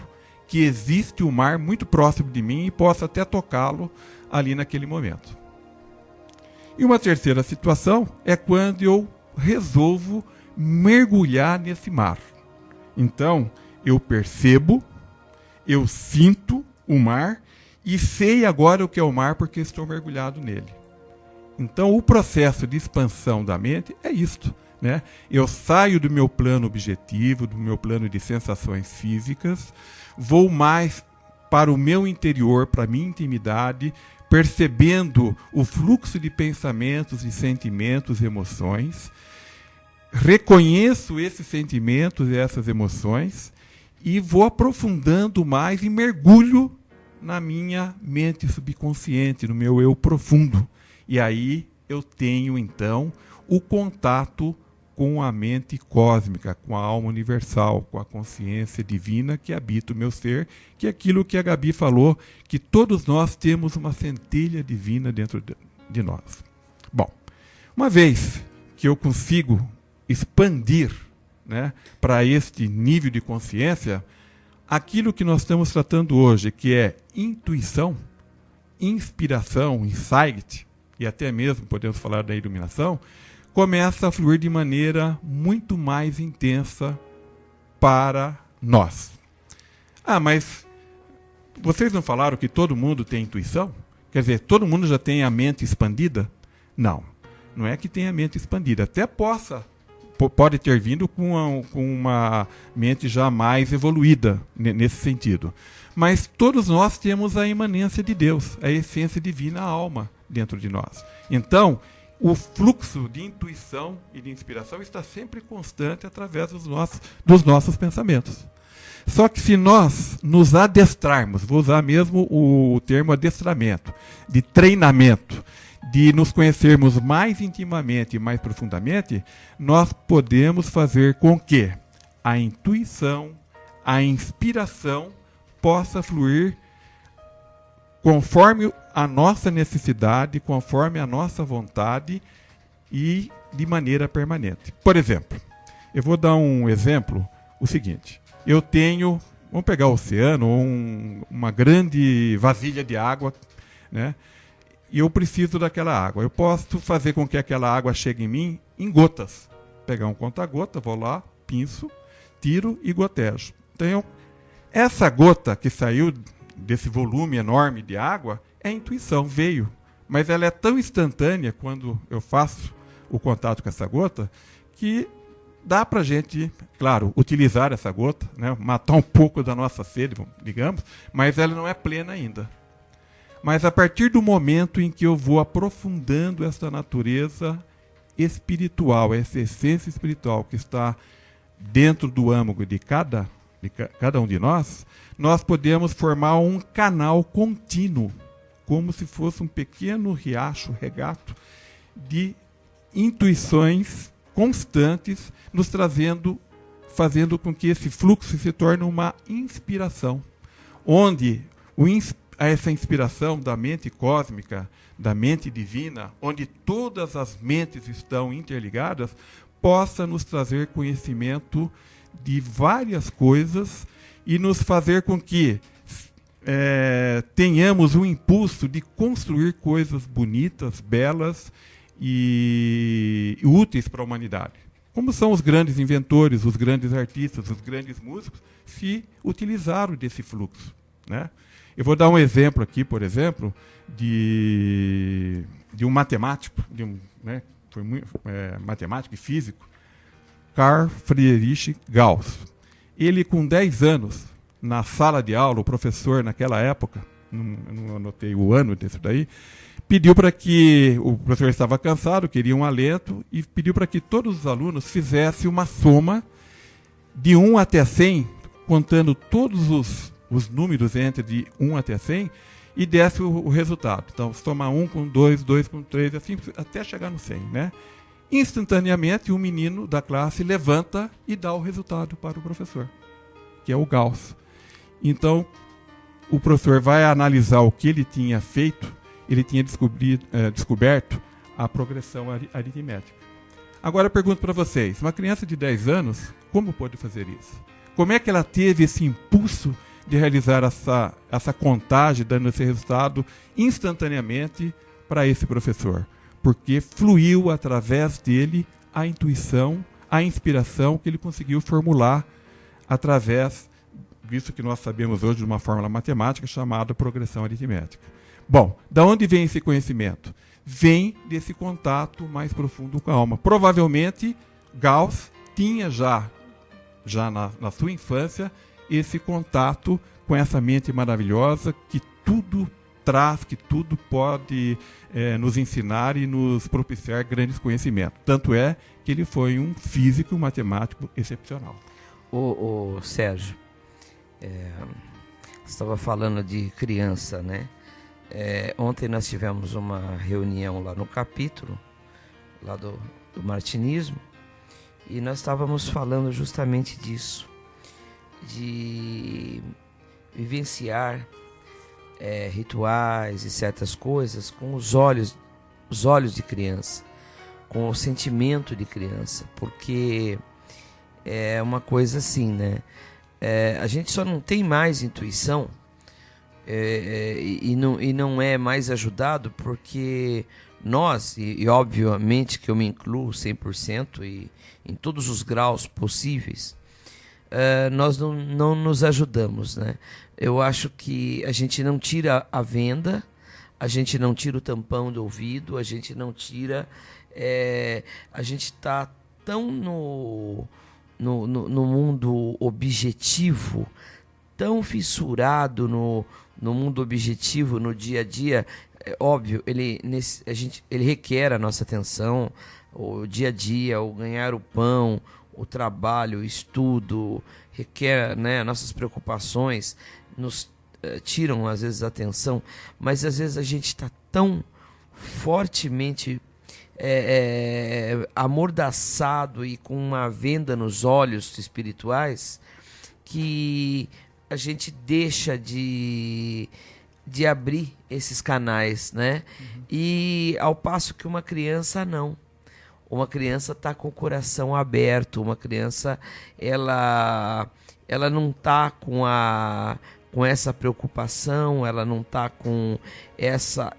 que existe o mar muito próximo de mim e posso até tocá-lo ali naquele momento. E uma terceira situação é quando eu resolvo mergulhar nesse mar. Então, eu percebo, eu sinto o mar e sei agora o que é o mar porque estou mergulhado nele. Então, o processo de expansão da mente é isto, né? Eu saio do meu plano objetivo, do meu plano de sensações físicas, vou mais para o meu interior, para a minha intimidade, percebendo o fluxo de pensamentos, de sentimentos, emoções, reconheço esses sentimentos e essas emoções e vou aprofundando mais e mergulho na minha mente subconsciente, no meu eu profundo. E aí eu tenho, então, o contato com a mente cósmica, com a alma universal, com a consciência divina que habita o meu ser, que é aquilo que a Gabi falou, que todos nós temos uma centelha divina dentro de nós. Bom, uma vez que eu consigo expandir, né, para este nível de consciência, aquilo que nós estamos tratando hoje, que é intuição, inspiração, insight, e até mesmo podemos falar da iluminação, começa a fluir de maneira muito mais intensa para nós. Ah, mas vocês não falaram que todo mundo tem intuição? Quer dizer, todo mundo já tem a mente expandida? Não, não é que tem a mente expandida. Até pode ter vindo com uma mente já mais evoluída nesse sentido. Mas todos nós temos a imanência de Deus, a essência divina, a alma dentro de nós. Então, o fluxo de intuição e de inspiração está sempre constante através dos nossos pensamentos. Só que se nós nos adestrarmos, vou usar mesmo o termo adestramento, de treinamento, de nos conhecermos mais intimamente e mais profundamente, nós podemos fazer com que a intuição, a inspiração possa fluir conforme a nossa necessidade, conforme a nossa vontade e de maneira permanente. Por exemplo, eu vou dar um exemplo, o seguinte, eu tenho, vamos pegar o oceano, ou uma grande vasilha de água, né? E eu preciso daquela água. Eu posso fazer com que aquela água chegue em mim em gotas. Pegar um conta-gota, vou lá, pinço, tiro e gotejo. Então, essa gota que saiu desse volume enorme de água é a intuição, veio. Mas ela é tão instantânea quando eu faço o contato com essa gota que dá para a gente, claro, utilizar essa gota, né, matar um pouco da nossa sede, digamos, mas ela não é plena ainda. Mas a partir do momento em que eu vou aprofundando essa natureza espiritual, essa essência espiritual que está dentro do âmago de cada um de nós, nós podemos formar um canal contínuo, como se fosse um pequeno riacho, regato, de intuições constantes, nos fazendo com que esse fluxo se torne uma inspiração, onde essa inspiração da mente cósmica, da mente divina, onde todas as mentes estão interligadas, possa nos trazer conhecimento de várias coisas e nos fazer com que tenhamos um impulso de construir coisas bonitas, belas e úteis para a humanidade. Como são os grandes inventores, os grandes artistas, os grandes músicos, se utilizaram desse fluxo, né? Eu vou dar um exemplo aqui, por exemplo, de um matemático, foi matemático e físico, Carl Friedrich Gauss. Ele, com 10 anos, na sala de aula, o professor naquela época, não anotei o ano desse daí, pediu para que, o professor estava cansado, queria um alento, e pediu para que todos os alunos fizessem uma soma de 1 até 100, contando todos os números entre de 1 até 100, e desse o resultado. Então, soma 1 com 2, 2 com 3, assim, até chegar no 100, né? Instantaneamente, um menino da classe levanta e dá o resultado para o professor, que é o Gauss. Então, o professor vai analisar o que ele tinha feito. Ele tinha descoberto a progressão aritmética. Agora eu pergunto para vocês, uma criança de 10 anos, como pode fazer isso? Como é que ela teve esse impulso de realizar essa contagem, dando esse resultado instantaneamente para esse professor? Porque fluiu através dele a intuição, a inspiração que ele conseguiu formular através disso que nós sabemos hoje de uma fórmula matemática chamada progressão aritmética. Bom, da onde vem esse conhecimento? Vem desse contato mais profundo com a alma. Provavelmente, Gauss tinha já na sua infância, esse contato com essa mente maravilhosa que tudo traz, que tudo pode nos ensinar e nos propiciar grandes conhecimentos. Tanto é que ele foi um físico, um matemático excepcional. O Sérgio, você estava falando de criança, né? Ontem nós tivemos uma reunião lá no capítulo, lá do martinismo, e nós estávamos falando justamente disso, de vivenciar rituais e certas coisas com os olhos de criança, com o sentimento de criança, porque é uma coisa assim, né? A gente só não tem mais intuição e não é mais ajudado porque nós, e obviamente que eu me incluo 100% e em todos os graus possíveis, nós não nos ajudamos, né? Eu acho que a gente não tira a venda, a gente não tira o tampão do ouvido, a gente não tira... a gente está tão no mundo objetivo, tão fissurado no mundo objetivo, no dia a dia. Óbvio, ele requer a nossa atenção, o dia a dia, o ganhar o pão, o trabalho, o estudo, requer, né, nossas preocupações, nos tiram às vezes a atenção, mas às vezes a gente está tão fortemente amordaçado e com uma venda nos olhos espirituais que a gente deixa de abrir esses canais, né? Uhum. E ao passo que uma criança não. Uma criança está com o coração aberto, uma criança ela não está com essa preocupação, ela não está com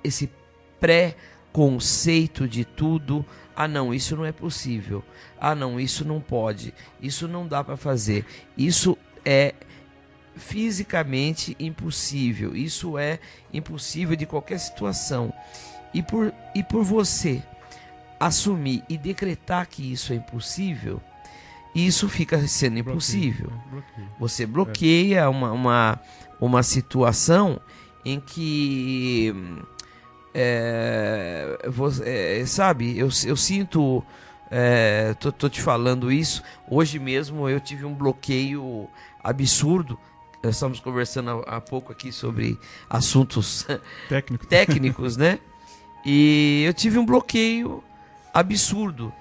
esse pré-conceito de tudo. Ah, não, isso não é possível. Ah, não, isso não pode. Isso não dá para fazer. Isso é fisicamente impossível. Isso é impossível de qualquer situação. E por você assumir e decretar que isso é impossível, isso fica sendo impossível. Você bloqueia uma situação em que sabe, eu sinto, tô te falando isso, hoje mesmo eu tive um bloqueio absurdo. Nós estamos conversando há pouco aqui sobre assuntos técnicos, né? E eu tive um bloqueio absurdo.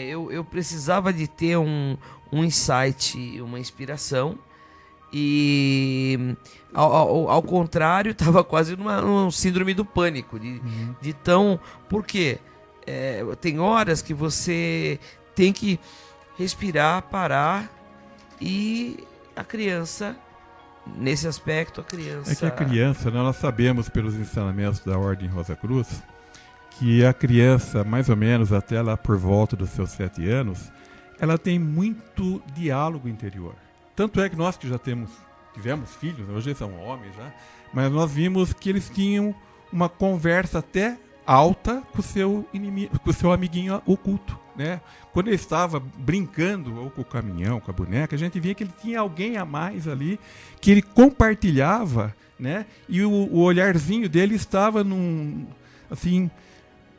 Eu precisava de ter um insight, uma inspiração, e ao contrário, estava quase num síndrome do pânico, de tão... Por quê? Tem horas que você tem que respirar, parar, e a criança, nesse aspecto, a criança... É que a criança, nós sabemos pelos ensinamentos da Ordem Rosa Cruz, que a criança, mais ou menos até lá por volta dos seus 7 anos, ela tem muito diálogo interior. Tanto é que nós que já tivemos filhos, hoje são homens já, mas nós vimos que eles tinham uma conversa até alta com o seu inimigo, com o seu amiguinho oculto, né? Quando ele estava brincando ou com o caminhão, com a boneca, a gente via que ele tinha alguém a mais ali, que ele compartilhava, né? E o olharzinho dele estava assim,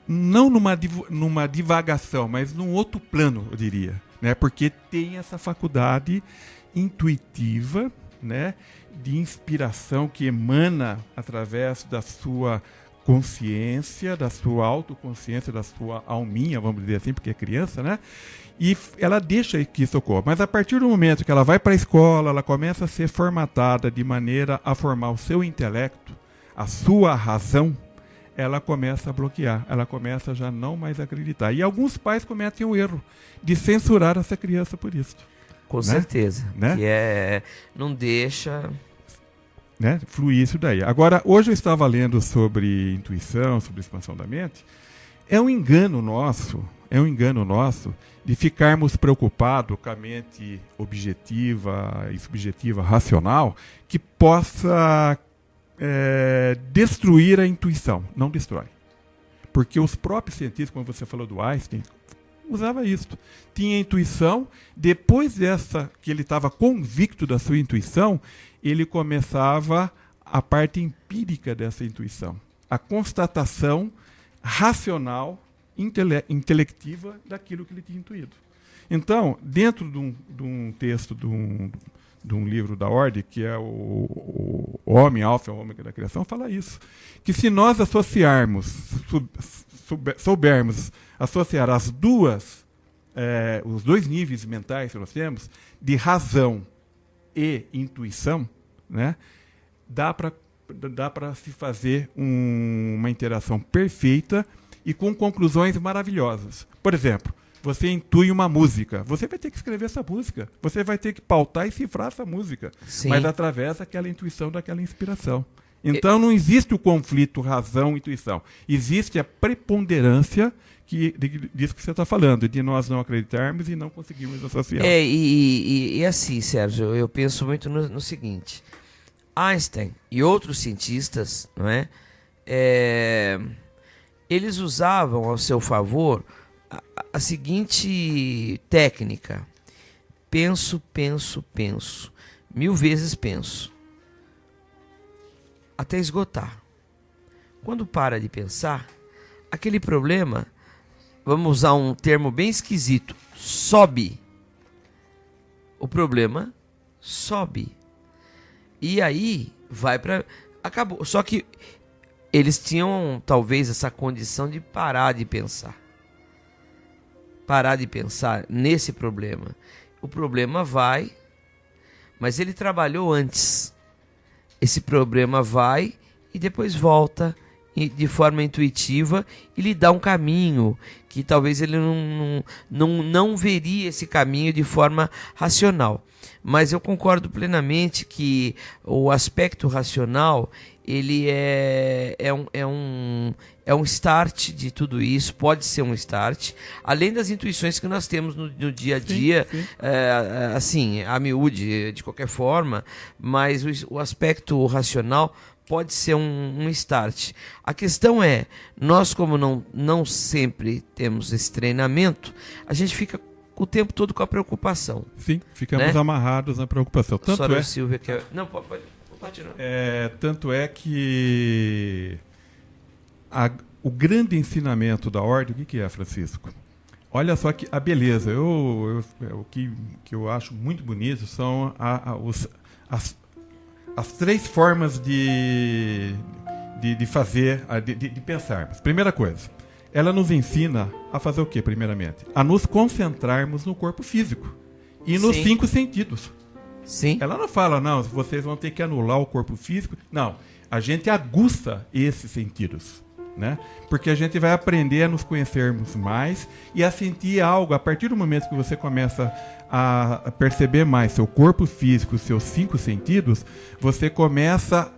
não numa divagação, mas num outro plano, eu diria, né? Porque tem essa faculdade intuitiva, né, de inspiração que emana através da sua consciência, da sua autoconsciência, da sua alminha, vamos dizer assim, porque é criança, né? E ela deixa que isso ocorra. Mas a partir do momento que ela vai para a escola, ela começa a ser formatada de maneira a formar o seu intelecto, a sua razão, ela começa a bloquear, ela começa a já não mais acreditar. E alguns pais cometem o erro de censurar essa criança por isso. Com né? certeza. Né? Que não deixa... Né? Fluir isso daí. Agora, hoje eu estava lendo sobre intuição, sobre expansão da mente. É um engano nosso de ficarmos preocupados com a mente objetiva e subjetiva, racional, que possa destruir a intuição. Não destrói. Porque os próprios cientistas, como você falou do Einstein, usava isso. Tinha intuição, depois dessa que ele estava convicto da sua intuição, ele começava a parte empírica dessa intuição, a constatação racional, intelectiva daquilo que ele tinha intuído. Então, dentro de um texto de um livro da Ordem, que é o Homem, Alfa, o Ômega da Criação, fala isso. Que se nós associarmos, soubermos associar os dois níveis mentais que nós temos, de razão e intuição, né, dá para se fazer uma interação perfeita e com conclusões maravilhosas. Por exemplo, você intui uma música, você vai ter que escrever essa música, você vai ter que pautar e cifrar essa música, Sim. mas através daquela intuição, daquela inspiração. Então não existe o conflito razão-intuição, existe a preponderância disso que você está falando, de nós não acreditarmos e não conseguirmos associar. E assim, Sérgio, eu penso muito no seguinte: Einstein e outros cientistas, não é? Eles usavam ao seu favor a seguinte técnica: penso, 1000 vezes penso, até esgotar. Quando para de pensar, aquele problema, vamos usar um termo bem esquisito, sobe. O problema sobe. E aí vai para... Acabou. Só que eles tinham talvez essa condição de parar de pensar. Parar de pensar nesse problema. O problema vai, mas ele trabalhou antes. Esse problema vai e depois volta de forma intuitiva e lhe dá um caminho que talvez ele não veria esse caminho de forma racional. Mas eu concordo plenamente que o aspecto racional ele é um start de tudo isso, pode ser um start, além das intuições que nós temos no dia a dia, sim. Assim, a miúde, de qualquer forma, mas o aspecto racional pode ser um start. A questão é, nós como não sempre temos esse treinamento, a gente fica o tempo todo com a preocupação. Sim, ficamos amarrados na preocupação. Tanto Sora Silvia quer... Não, pode continuar. Tanto é que o grande ensinamento da Ordem, o que é, Francisco? Olha só que a beleza. O que eu acho muito bonito são as três formas de fazer, de pensarmos. Primeira coisa, ela nos ensina a fazer o quê, primeiramente? A nos concentrarmos no corpo físico e nos 5 sentidos. Sim. Ela não fala, não, vocês vão ter que anular o corpo físico. Não, a gente aguça esses sentidos, né? Porque a gente vai aprender a nos conhecermos mais e a sentir algo. A partir do momento que você começa a perceber mais seu corpo físico, seus 5 sentidos, você começa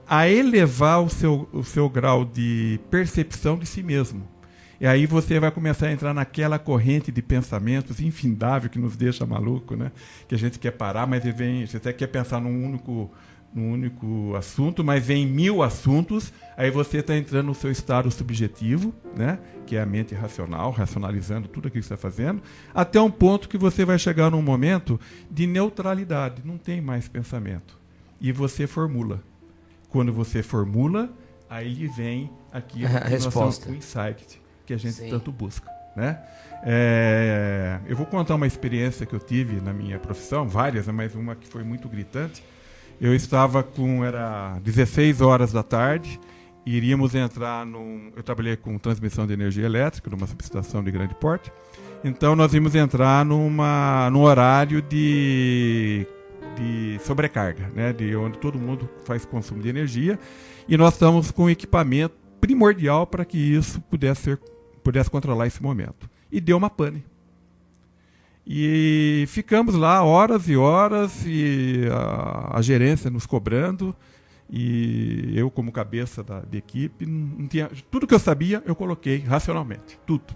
a elevar o seu grau de percepção de si mesmo. E aí você vai começar a entrar naquela corrente de pensamentos infindável que nos deixa maluco, né? Que a gente quer parar, mas você até quer pensar num único assunto, mas vem 1000 assuntos, aí você está entrando no seu estado subjetivo, né? Que é a mente racional, racionalizando tudo aquilo que você está fazendo, até um ponto que você vai chegar num momento de neutralidade, não tem mais pensamento. E você formula. Quando você formula, aí vem aqui a resposta, o insight que a gente Sim. tanto busca, né? Eu vou contar uma experiência que eu tive na minha profissão, várias, mas uma que foi muito gritante. Eu estava era 16 horas da tarde, e iríamos entrar eu trabalhei com transmissão de energia elétrica numa subestação de grande porte. Então nós íamos entrar num horário de sobrecarga, né, de onde todo mundo faz consumo de energia, e nós estamos com um equipamento primordial para que isso pudesse controlar esse momento. E deu uma pane. E ficamos lá horas e horas, e a gerência nos cobrando, e eu, como cabeça de equipe, não tinha, tudo que eu sabia eu coloquei racionalmente, tudo.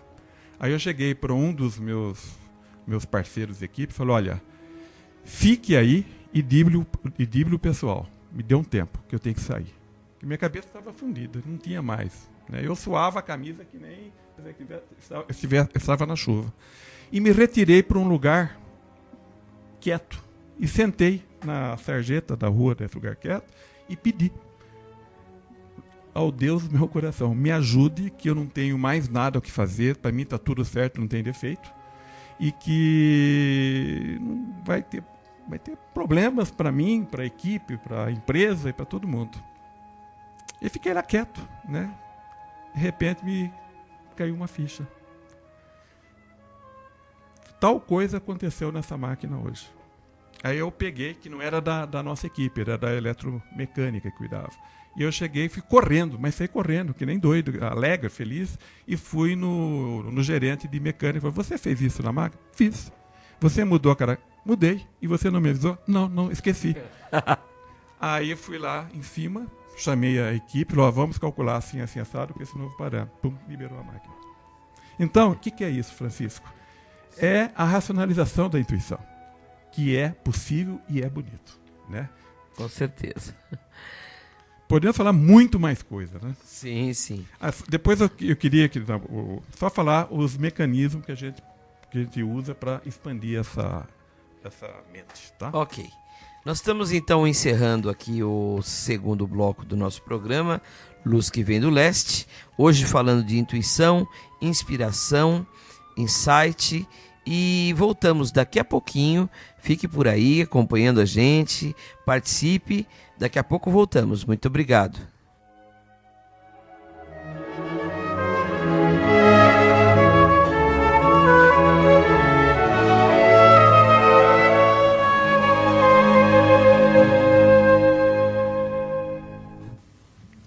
Aí eu cheguei para um dos meus parceiros de equipe e falei: olha, fique aí e drible o pessoal. Me dê um tempo, que eu tenho que sair. Porque minha cabeça estava fundida, não tinha mais, né? Eu suava a camisa que nem estava na chuva. E me retirei para um lugar quieto. E sentei na sarjeta da rua, desse lugar quieto, e pedi ao Deus do meu coração: me ajude, que eu não tenho mais nada o que fazer, para mim está tudo certo, não tem defeito, e que vai ter problemas para mim, para a equipe, para a empresa e para todo mundo. E fiquei lá quieto, né? De repente me caiu uma ficha. Tal coisa aconteceu nessa máquina hoje. Aí eu peguei, que não era da nossa equipe, era da eletromecânica que cuidava. E eu cheguei e fui correndo, mas saí correndo, que nem doido, alegre, feliz, e fui no gerente de mecânica. Falei: você fez isso na máquina? Fiz. Você mudou a cara? Mudei. E você não me avisou? Não, esqueci. Aí eu fui lá em cima, chamei a equipe, falei: vamos calcular assim, assado, com esse novo parâmetro. Pum, liberou a máquina. Então, o que é isso, Francisco? É a racionalização da intuição, que é possível e é bonito, né? Com certeza. Podemos falar muito mais coisa, né? Sim, sim. Depois eu queria só falar os mecanismos que a gente usa para expandir essa mente, tá? Ok. Nós estamos então encerrando aqui o segundo bloco do nosso programa, Luz que Vem do Leste. Hoje falando de intuição, inspiração, insight, e voltamos daqui a pouquinho. Fique por aí acompanhando a gente, participe. Daqui a pouco voltamos. Muito obrigado.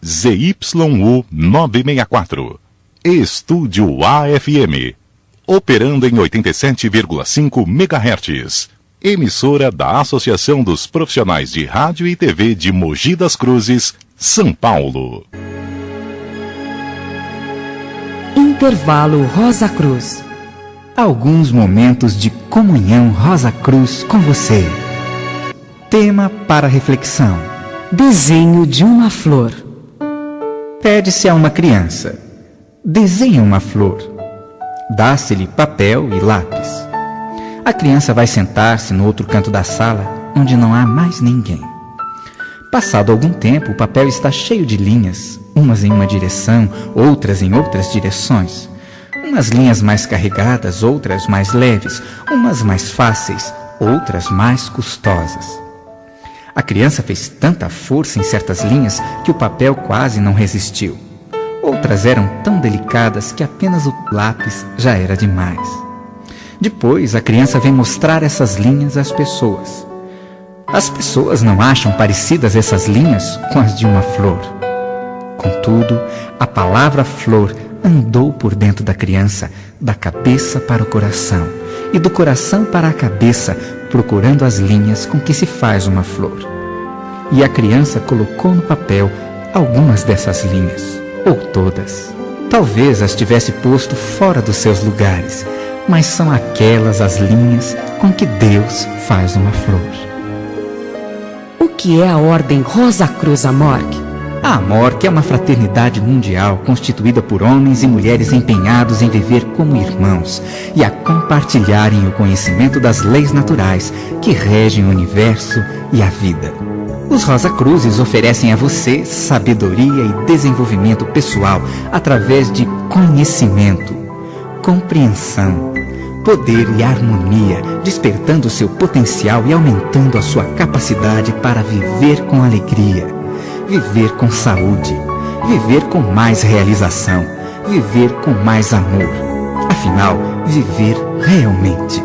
ZYU 964, Estúdio AFM, operando em 87,5 MHz. Emissora da Associação dos Profissionais de Rádio e TV de Mogi das Cruzes, São Paulo. Intervalo Rosa Cruz. Alguns momentos de comunhão Rosa Cruz com você. Tema para reflexão: desenho de uma flor. Pede-se a uma criança: desenhe uma flor. Dá-se-lhe papel e lápis. A criança vai sentar-se no outro canto da sala, onde não há mais ninguém. Passado algum tempo, o papel está cheio de linhas, umas em uma direção, outras em outras direções. Umas linhas mais carregadas, outras mais leves, umas mais fáceis, outras mais custosas. A criança fez tanta força em certas linhas que o papel quase não resistiu. Outras eram tão delicadas que apenas o lápis já era demais. Depois, a criança vem mostrar essas linhas às pessoas. As pessoas não acham parecidas essas linhas com as de uma flor. Contudo, a palavra flor andou por dentro da criança, da cabeça para o coração, e do coração para a cabeça, procurando as linhas com que se faz uma flor. E a criança colocou no papel algumas dessas linhas, ou todas. Talvez as tivesse posto fora dos seus lugares, mas são aquelas as linhas com que Deus faz uma flor. O que é a Ordem Rosa Cruz Amorque? A Amorque é uma fraternidade mundial constituída por homens e mulheres empenhados em viver como irmãos e a compartilharem o conhecimento das leis naturais que regem o universo e a vida. Os Rosa Cruzes oferecem a você sabedoria e desenvolvimento pessoal através de conhecimento, compreensão, poder e harmonia, despertando seu potencial e aumentando a sua capacidade para viver com alegria, viver com saúde, viver com mais realização, viver com mais amor. Afinal, viver realmente.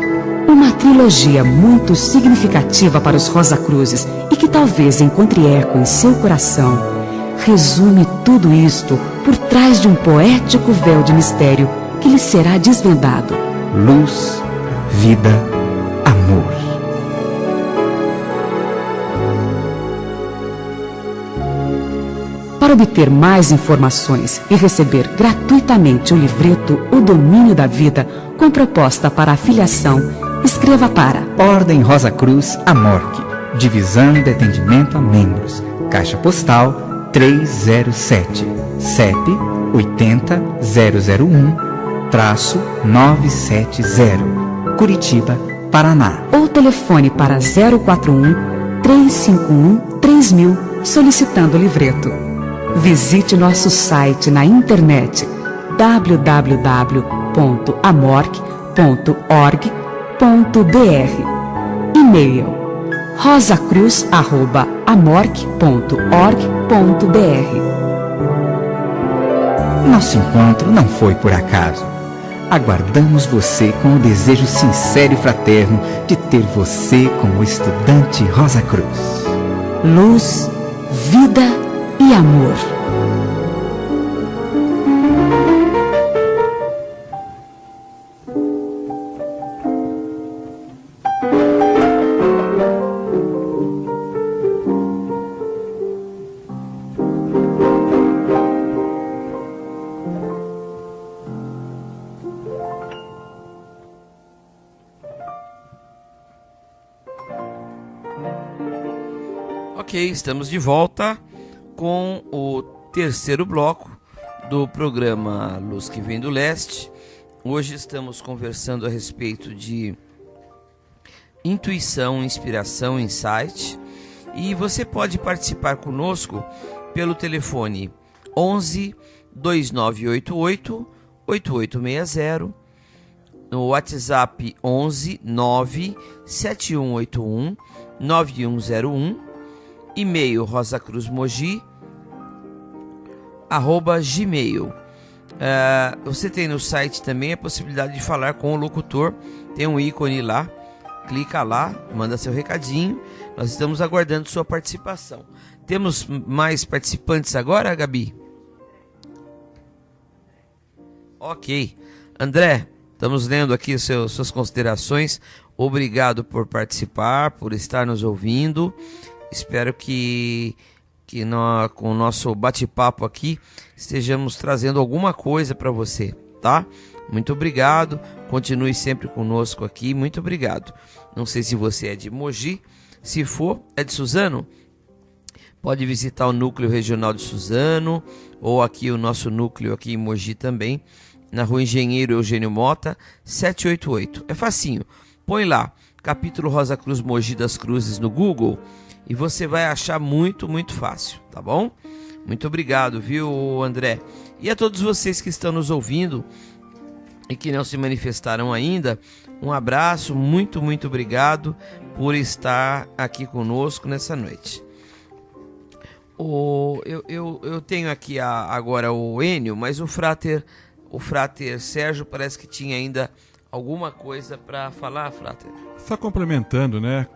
Uma trilogia muito significativa para os Rosa Cruzes e que talvez encontre eco em seu coração, resume tudo isto por trás de um poético véu de mistério que lhe será desvendado. Luz, vida, amor. Para obter mais informações e receber gratuitamente o livreto O Domínio da Vida, com proposta para afiliação, escreva para Ordem Rosa Cruz Amorque, Divisão de Atendimento a Membros, Caixa Postal 307, CEP 80001-970, Curitiba, Paraná. Ou telefone para 041-351-3000, solicitando o livreto. Visite nosso site na internet www.amorque.org.br. E-mail rosacruz@amorque.org.br. Nosso encontro não foi por acaso. Aguardamos você com o desejo sincero e fraterno de ter você como estudante Rosa Cruz. Luz, vida e amor. Ok, estamos de volta com o terceiro bloco do programa Luz que Vem do Leste. Hoje estamos conversando a respeito de intuição, inspiração, insight. E você pode participar conosco pelo telefone 11 2988 8860, no WhatsApp 11 9 7181 9101, e-mail rosacruzmogi@gmail. Você tem no site também a possibilidade de falar com o locutor, tem um ícone lá, clica lá, manda seu recadinho, nós estamos aguardando sua participação. Temos mais participantes agora, Gabi? Ok, André, estamos lendo aqui suas considerações. Obrigado por participar, por estar nos ouvindo. Espero que nós, com o nosso bate-papo aqui, estejamos trazendo alguma coisa para você, tá? Muito obrigado, continue sempre conosco aqui, muito obrigado. Não sei se você é de Mogi, se for, é de Suzano, pode visitar o núcleo regional de Suzano, ou aqui o nosso núcleo aqui em Mogi também, na Rua Engenheiro Eugênio Mota, 788. É facinho, põe lá, capítulo Rosa Cruz Mogi das Cruzes no Google, e você vai achar muito, muito fácil, tá bom? Muito obrigado, viu, André? E a todos vocês que estão nos ouvindo e que não se manifestaram ainda, um abraço, muito, muito obrigado por estar aqui conosco nessa noite. Eu tenho aqui agora o Enio, mas o Frater Sérgio parece que tinha ainda alguma coisa para falar, Frater. Só complementando, né?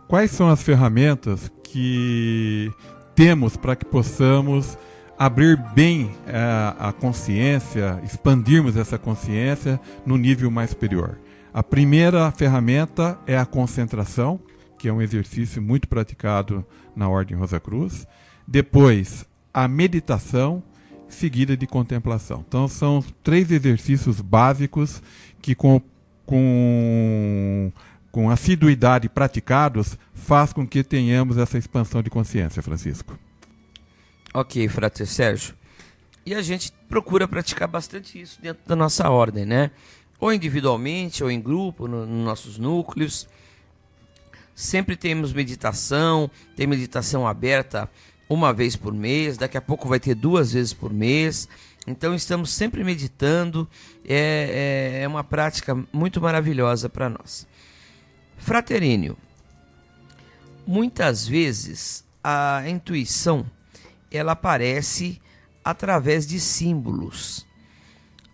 Quais são as ferramentas que temos para que possamos abrir bem a consciência, expandirmos essa consciência no nível mais superior? A primeira ferramenta é a concentração, que é um exercício muito praticado na Ordem Rosa Cruz. Depois, a meditação, seguida de contemplação. Então, são 3 exercícios básicos que com assiduidade praticados, faz com que tenhamos essa expansão de consciência, Francisco. Ok, Frater Sérgio. E a gente procura praticar bastante isso dentro da nossa ordem, né? Ou individualmente, ou em grupo, nos nossos núcleos. Sempre temos meditação, tem meditação aberta uma vez por mês, daqui a pouco vai ter 2 vezes por mês. Então estamos sempre meditando, é uma prática muito maravilhosa para nós. Fraternínio, muitas vezes a intuição ela aparece através de símbolos.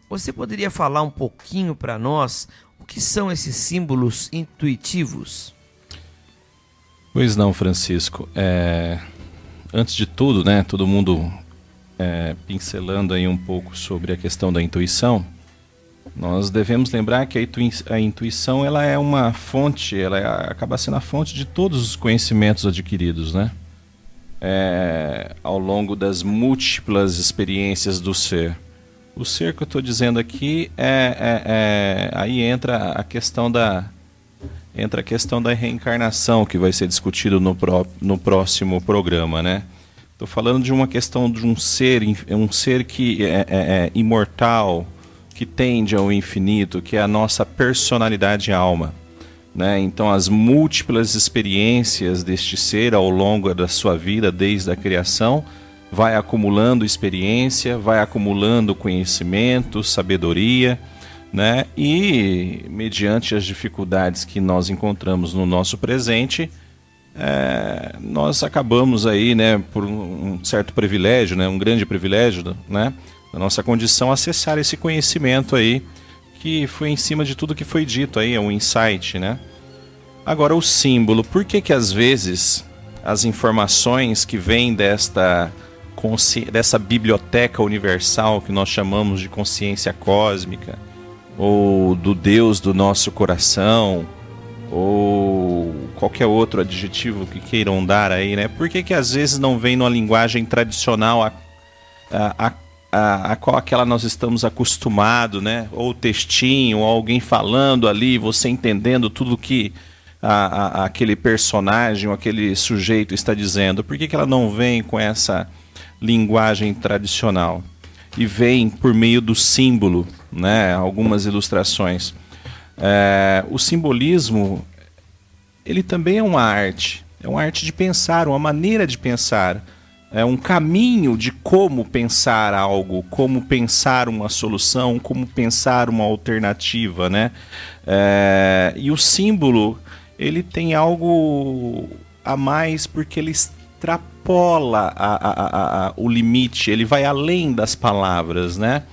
Você poderia falar um pouquinho para nós o que são esses símbolos intuitivos? Pois não, Francisco. Antes de tudo, né, todo mundo pincelando aí um pouco sobre a questão da intuição, nós devemos lembrar que a intuição ela é uma fonte, acaba sendo a fonte de todos os conhecimentos adquiridos, né? Ao longo das múltiplas experiências do ser. O ser que eu estou dizendo aqui aí entra a questão da reencarnação, que vai ser discutido no próximo programa, né? Estou falando de uma questão de um ser que é imortal, que tende ao infinito, que é a nossa personalidade e alma, né? Então as múltiplas experiências deste ser ao longo da sua vida, desde a criação, vai acumulando experiência, vai acumulando conhecimento, sabedoria, né? E mediante as dificuldades que nós encontramos no nosso presente, nós acabamos aí, né, por um certo privilégio, né, um grande privilégio, né, da nossa condição, acessar esse conhecimento aí, que foi em cima de tudo que foi dito aí, é um insight, né? Agora o símbolo, por que às vezes as informações que vêm dessa biblioteca universal que nós chamamos de consciência cósmica, ou do Deus do nosso coração, ou qualquer outro adjetivo que queiram dar aí, né? Por que às vezes não vem numa linguagem tradicional a qual aquela nós estamos acostumados, né? Ou textinho, ou alguém falando ali, você entendendo tudo que aquele personagem ou aquele sujeito está dizendo? Por que ela não vem com essa linguagem tradicional? E vem por meio do símbolo, né? Algumas ilustrações. O simbolismo, ele também é uma arte de pensar, uma maneira de pensar, um caminho de como pensar algo, como pensar uma solução, como pensar uma alternativa, né? E o símbolo, ele tem algo a mais porque ele extrapola o limite, ele vai além das palavras, né?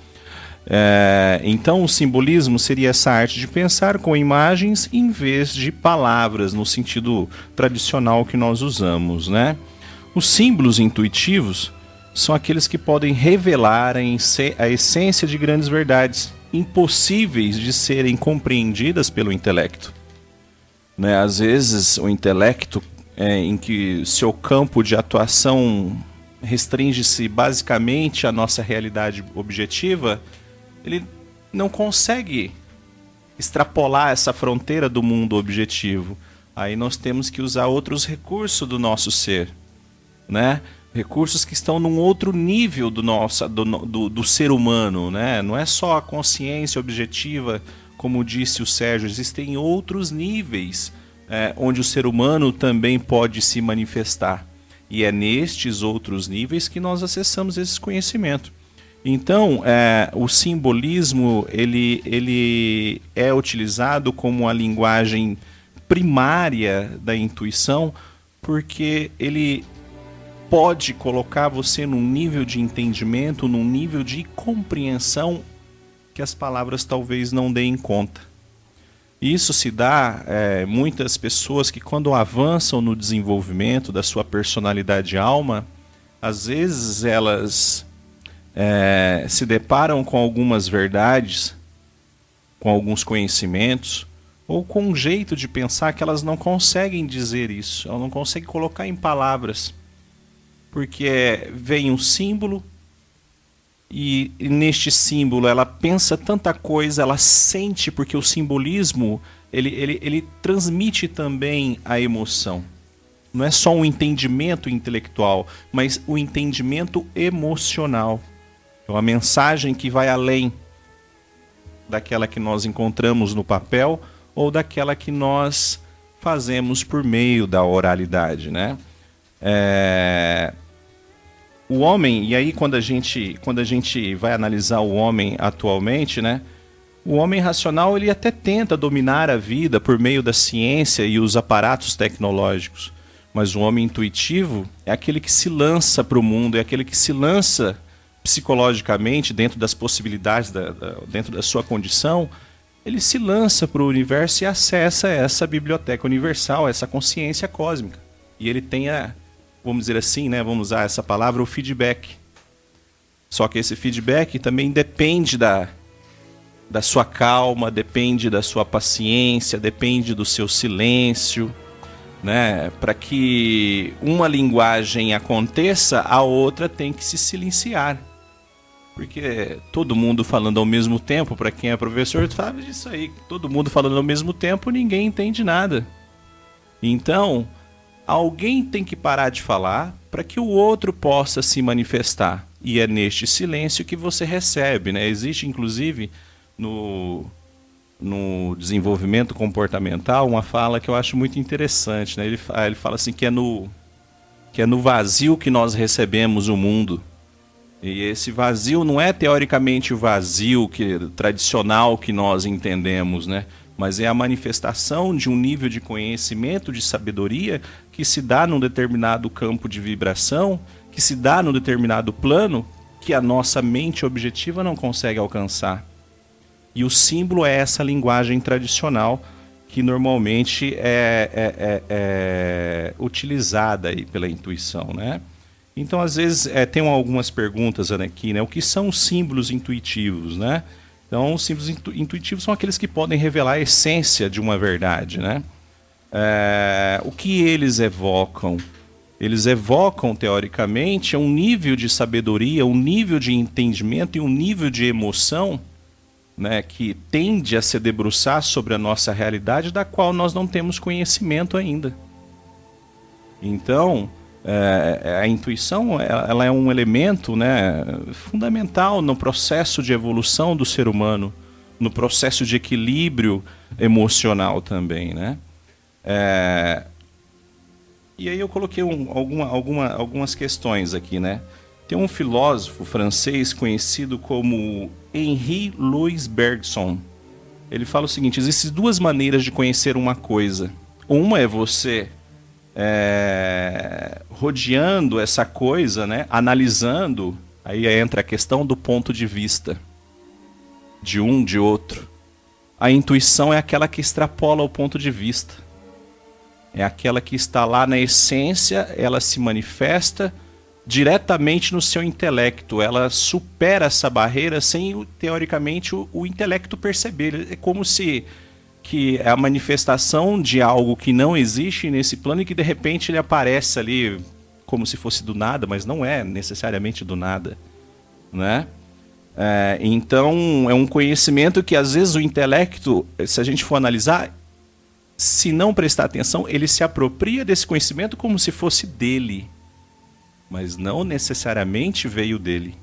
Então o simbolismo seria essa arte de pensar com imagens em vez de palavras, no sentido tradicional que nós usamos, né? Os símbolos intuitivos são aqueles que podem revelar a essência de grandes verdades, impossíveis de serem compreendidas pelo intelecto, né? Às vezes o intelecto, em que seu campo de atuação restringe-se basicamente à nossa realidade objetiva, ele não consegue extrapolar essa fronteira do mundo objetivo. Aí nós temos que usar outros recursos do nosso ser, né? Recursos que estão num outro nível do ser humano, né? Não é só a consciência objetiva, como disse o Sérgio, existem outros níveis onde o ser humano também pode se manifestar. E é nestes outros níveis que nós acessamos esse conhecimento. Então, o simbolismo ele é utilizado como a linguagem primária da intuição, porque ele pode colocar você num nível de entendimento, num nível de compreensão que as palavras talvez não deem conta. Isso se dá muitas pessoas que, quando avançam no desenvolvimento da sua personalidade e alma, às vezes elas se deparam com algumas verdades, com alguns conhecimentos, ou com um jeito de pensar que elas não conseguem dizer isso, elas não conseguem colocar em palavras, porque vem um símbolo e neste símbolo ela pensa tanta coisa, ela sente, porque o simbolismo ele transmite também a emoção. Não é só um entendimento intelectual, mas o entendimento emocional. É uma mensagem que vai além daquela que nós encontramos no papel ou daquela que nós fazemos por meio da oralidade, né? O homem, e aí quando a gente vai analisar o homem atualmente, né? O homem racional, ele até tenta dominar a vida por meio da ciência e os aparatos tecnológicos. Mas o homem intuitivo é aquele que se lança para o mundo, é aquele que se lança psicologicamente, dentro das possibilidades, dentro da sua condição, ele se lança para o universo e acessa essa biblioteca universal, essa consciência cósmica. E ele tem vamos dizer assim, né, vamos usar essa palavra, o feedback. Só que esse feedback também depende da sua calma, depende da sua paciência, depende do seu silêncio, né? Para que uma linguagem aconteça, a outra tem que se silenciar. Porque todo mundo falando ao mesmo tempo, para quem é professor, sabe disso aí. Todo mundo falando ao mesmo tempo, ninguém entende nada. Então, alguém tem que parar de falar para que o outro possa se manifestar. E é neste silêncio que você recebe, né? Existe, inclusive, no desenvolvimento comportamental, uma fala que eu acho muito interessante, né? Ele fala assim que é no vazio que nós recebemos o mundo. E esse vazio não é teoricamente o vazio tradicional que nós entendemos, né? Mas é a manifestação de um nível de conhecimento, de sabedoria, que se dá num determinado campo de vibração, que se dá num determinado plano, que a nossa mente objetiva não consegue alcançar. E o símbolo é essa linguagem tradicional que normalmente é utilizada aí pela intuição, né? Então, às vezes, tem algumas perguntas aqui, né? O que são os símbolos intuitivos, né? Então, os símbolos intuitivos são aqueles que podem revelar a essência de uma verdade, né? O que eles evocam? Eles evocam, teoricamente, um nível de sabedoria, um nível de entendimento e um nível de emoção, né, que tende a se debruçar sobre a nossa realidade, da qual nós não temos conhecimento ainda. Então, a intuição, ela é um elemento, né, fundamental no processo de evolução do ser humano, no processo de equilíbrio emocional também, né? E aí eu coloquei algumas questões aqui, né? Tem um filósofo francês conhecido como Henri Louis Bergson. Ele fala o seguinte: existem duas maneiras de conhecer uma coisa. Uma é você rodeando essa coisa, né? Analisando, aí entra a questão do ponto de vista de um, de outro. A intuição é aquela que extrapola o ponto de vista. É aquela que está lá na essência, ela se manifesta diretamente no seu intelecto. Ela supera essa barreira sem, teoricamente, o intelecto perceber. É como se que é a manifestação de algo que não existe nesse plano e que de repente ele aparece ali como se fosse do nada, mas não é necessariamente do nada, né? Então é um conhecimento que às vezes o intelecto, se a gente for analisar, se não prestar atenção, ele se apropria desse conhecimento como se fosse dele, mas não necessariamente veio dele.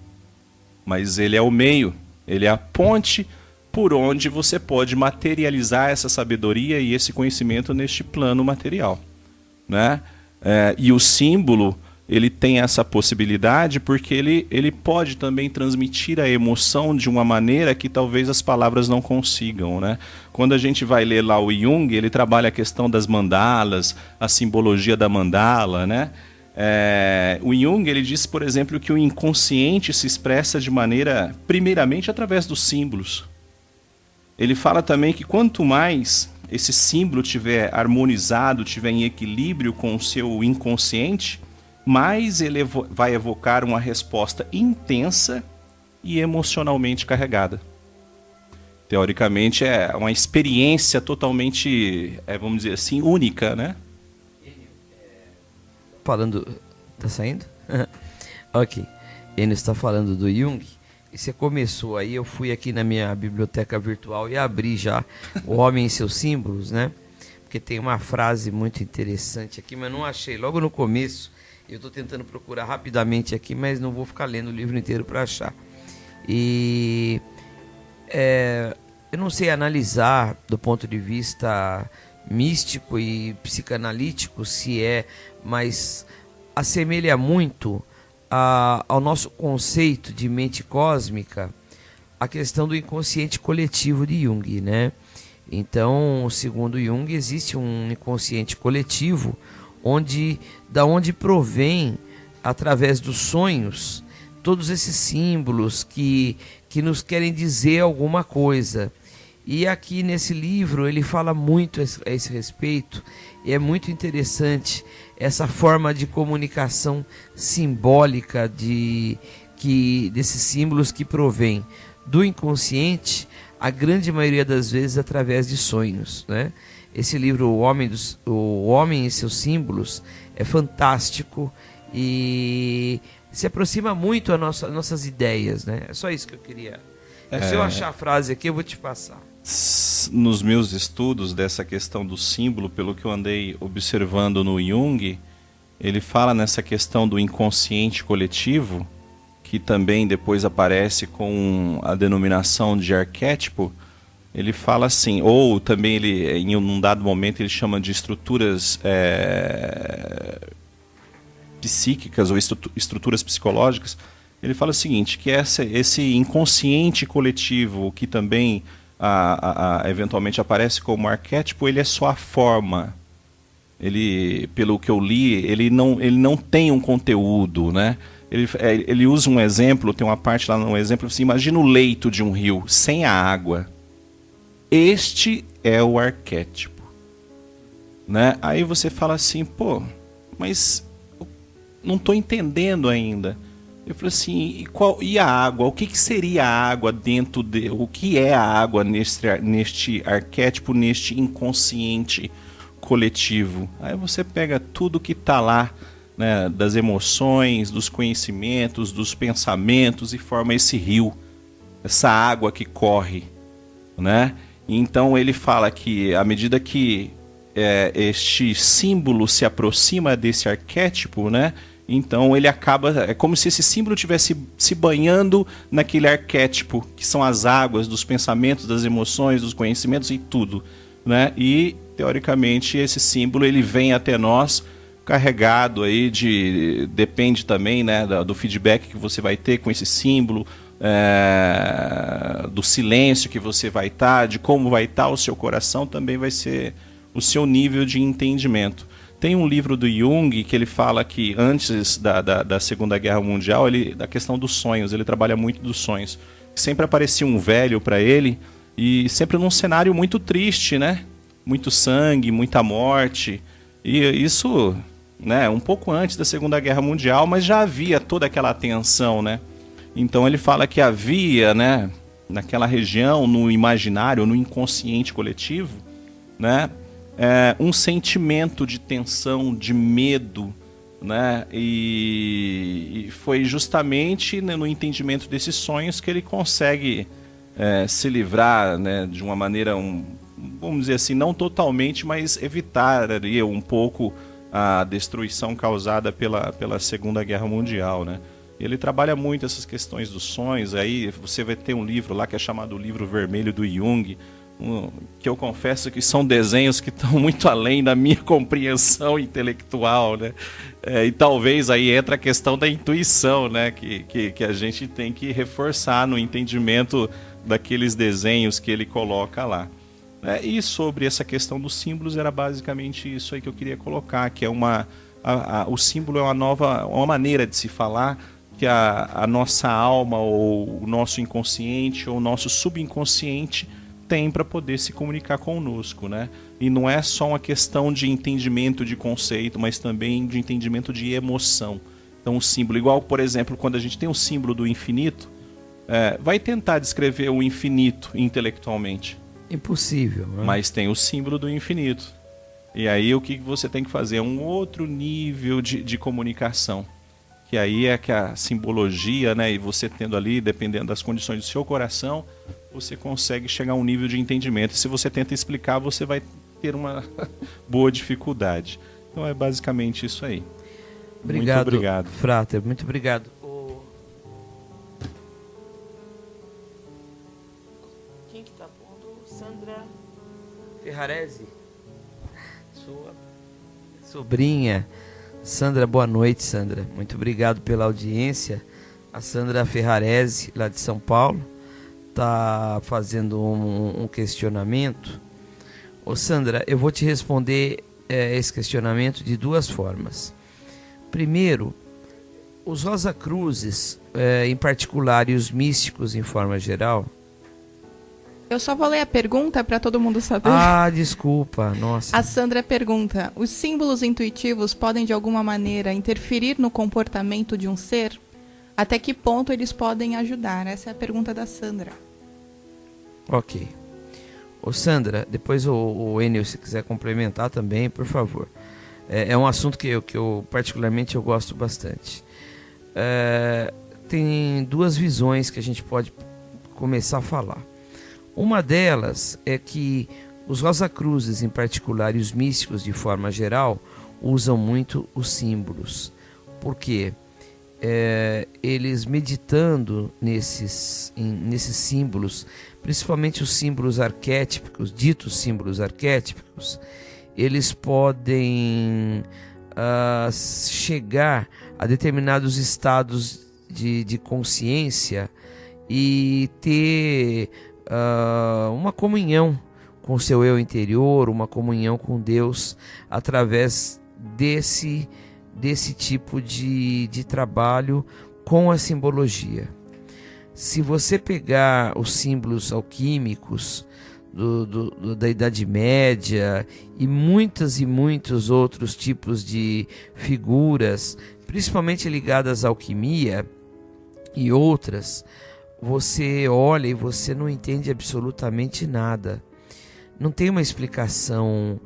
Mas ele é o meio, ele é a ponte por onde você pode materializar essa sabedoria e esse conhecimento neste plano material, né? E o símbolo, ele tem essa possibilidade porque ele pode também transmitir a emoção de uma maneira que talvez as palavras não consigam, né? Quando a gente vai ler lá o Jung, ele trabalha a questão das mandalas, a simbologia da mandala, né? O Jung, ele diz, por exemplo, que o inconsciente se expressa de maneira, primeiramente, através dos símbolos. Ele fala também que quanto mais esse símbolo estiver harmonizado, estiver em equilíbrio com o seu inconsciente, mais ele vai evocar uma resposta intensa e emocionalmente carregada. Teoricamente, é uma experiência totalmente, vamos dizer assim, única, né? Falando... Tá saindo? Ok. Ele está falando do Jung. E você começou aí, eu fui aqui na minha biblioteca virtual e abri já O Homem e Seus Símbolos, né? Porque tem uma frase muito interessante aqui, mas não achei. Logo no começo, eu estou tentando procurar rapidamente aqui, mas não vou ficar lendo o livro inteiro para achar. E eu não sei analisar do ponto de vista místico e psicanalítico, mas assemelha muito ao nosso conceito de mente cósmica, a questão do inconsciente coletivo de Jung, né? Então, segundo Jung, existe um inconsciente coletivo da onde provém, através dos sonhos, todos esses símbolos que nos querem dizer alguma coisa. E aqui nesse livro ele fala muito a esse respeito, e é muito interessante essa forma de comunicação simbólica desses símbolos que provém do inconsciente, a grande maioria das vezes através de sonhos, né? Esse livro, O Homem e Seus Símbolos, é fantástico e se aproxima muito às nossas ideias, né? É só isso que eu queria. Se eu achar a frase aqui, eu vou te passar. Nos meus estudos dessa questão do símbolo, pelo que eu andei observando no Jung, ele fala nessa questão do inconsciente coletivo, que também depois aparece com a denominação de arquétipo. Ele fala assim, ou também ele, em um dado momento, ele chama de estruturas psíquicas ou estruturas psicológicas. Ele fala o seguinte, que esse inconsciente coletivo, que também eventualmente aparece como arquétipo, ele é só a forma. Ele, pelo que eu li, ele não tem um conteúdo, né? Ele usa um exemplo, tem uma parte lá no exemplo, assim, imagina o leito de um rio sem a água. Este é o arquétipo, né? Aí você fala assim, pô, mas não estou entendendo ainda. Eu falei assim, e a água? O que seria a água dentro de... O que é a água neste arquétipo, neste inconsciente coletivo? Aí você pega tudo que está lá, né, das emoções, dos conhecimentos, dos pensamentos, e forma esse rio, essa água que corre, né? Então ele fala que à medida que este símbolo se aproxima desse arquétipo, né? Então ele acaba, é como se esse símbolo estivesse se banhando naquele arquétipo, que são as águas dos pensamentos, das emoções, dos conhecimentos e tudo, né? E teoricamente esse símbolo ele vem até nós carregado aí depende também, né, do feedback que você vai ter com esse símbolo, do silêncio que você vai estar, de como vai estar o seu coração, também vai ser o seu nível de entendimento. Tem um livro do Jung que ele fala que antes da Segunda Guerra Mundial, da questão dos sonhos, ele trabalha muito dos sonhos. Sempre aparecia um velho para ele, e sempre num cenário muito triste, né? Muito sangue, muita morte. E isso, né, um pouco antes da Segunda Guerra Mundial, mas já havia toda aquela tensão, né? Então ele fala que havia, né, naquela região, no imaginário, no inconsciente coletivo, né, um sentimento de tensão, de medo, né? E foi justamente, né, no entendimento desses sonhos que ele consegue se livrar, né, de uma maneira, vamos dizer assim, não totalmente, mas evitar ali um pouco a destruição causada pela Segunda Guerra Mundial, né? Ele trabalha muito essas questões dos sonhos. Aí você vai ter um livro lá que é chamado O Livro Vermelho do Jung, que eu confesso que são desenhos que estão muito além da minha compreensão intelectual, né? E talvez aí entra a questão da intuição, né? Que a gente tem que reforçar no entendimento daqueles desenhos que ele coloca lá. E sobre essa questão dos símbolos, era basicamente isso aí que eu queria colocar, que é o símbolo é uma maneira de se falar que a nossa alma, ou o nosso inconsciente, ou o nosso subconsciente tem para poder se comunicar conosco, né? E não é só uma questão de entendimento de conceito, mas também de entendimento de emoção. Então o símbolo, igual, por exemplo, quando a gente tem o símbolo do infinito, vai tentar descrever o infinito intelectualmente. Impossível, né? Mas tem o símbolo do infinito. E aí o que você tem que fazer? É um outro nível de comunicação. Que aí é que a simbologia, né, e você tendo ali, dependendo das condições do seu coração, você consegue chegar a um nível de entendimento. E se você tenta explicar, você vai ter uma boa dificuldade. Então é basicamente isso aí. Obrigado, muito obrigado. Frater, muito obrigado. Quem que tá pondo? Sandra Ferrarese. Sua sobrinha, Sandra. Boa noite, Sandra. Muito obrigado pela audiência. A Sandra Ferrarese, lá de São Paulo, está fazendo um questionamento. Ô Sandra, eu vou te responder esse questionamento de duas formas. Primeiro, os Rosacruzes, em particular, e os místicos em forma geral... Eu só vou ler a pergunta para todo mundo saber. Ah, desculpa, nossa. A Sandra pergunta: os símbolos intuitivos podem de alguma maneira interferir no comportamento de um ser? Até que ponto eles podem ajudar? Essa é a pergunta da Sandra. Ok. Ô Sandra, depois o Enio, se quiser complementar também, por favor. É um assunto que eu particularmente eu gosto bastante. Tem duas visões que a gente pode começar a falar. Uma delas é que os Rosacruzes em particular e os místicos de forma geral usam muito os símbolos. Por quê? Eles meditando nesses símbolos, principalmente os símbolos arquétipos, ditos símbolos arquétipos, eles podem chegar a determinados estados de consciência e ter uma comunhão com o seu eu interior, uma comunhão com Deus através desse tipo de trabalho com a simbologia. Se você pegar os símbolos alquímicos da Idade Média e muitos outros tipos de figuras, principalmente ligadas à alquimia e outras, você olha e você não entende absolutamente nada. Não tem uma explicação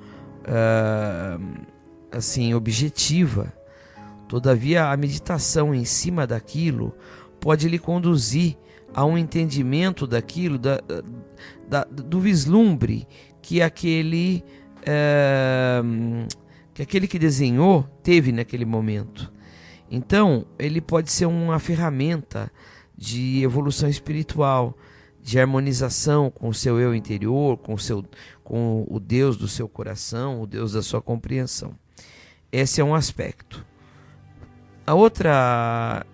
assim objetiva. Todavia, a meditação em cima daquilo pode lhe conduzir a um entendimento daquilo, do vislumbre que aquele que desenhou teve naquele momento. Então, ele pode ser uma ferramenta de evolução espiritual, de harmonização com o seu eu interior, com o Deus do seu coração, o Deus da sua compreensão. Esse é um aspecto. A outra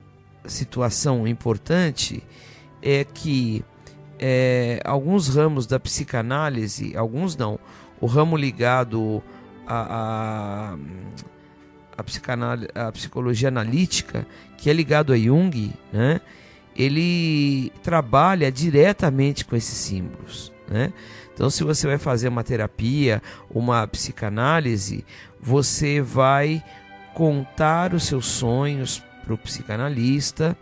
situação importante é que alguns ramos da psicanálise, alguns não, o ramo ligado à psicologia analítica, que é ligado a Jung, né? Ele trabalha diretamente com esses símbolos, né? Então, se você vai fazer uma terapia, uma psicanálise, você vai contar os seus sonhos para o psicanalista,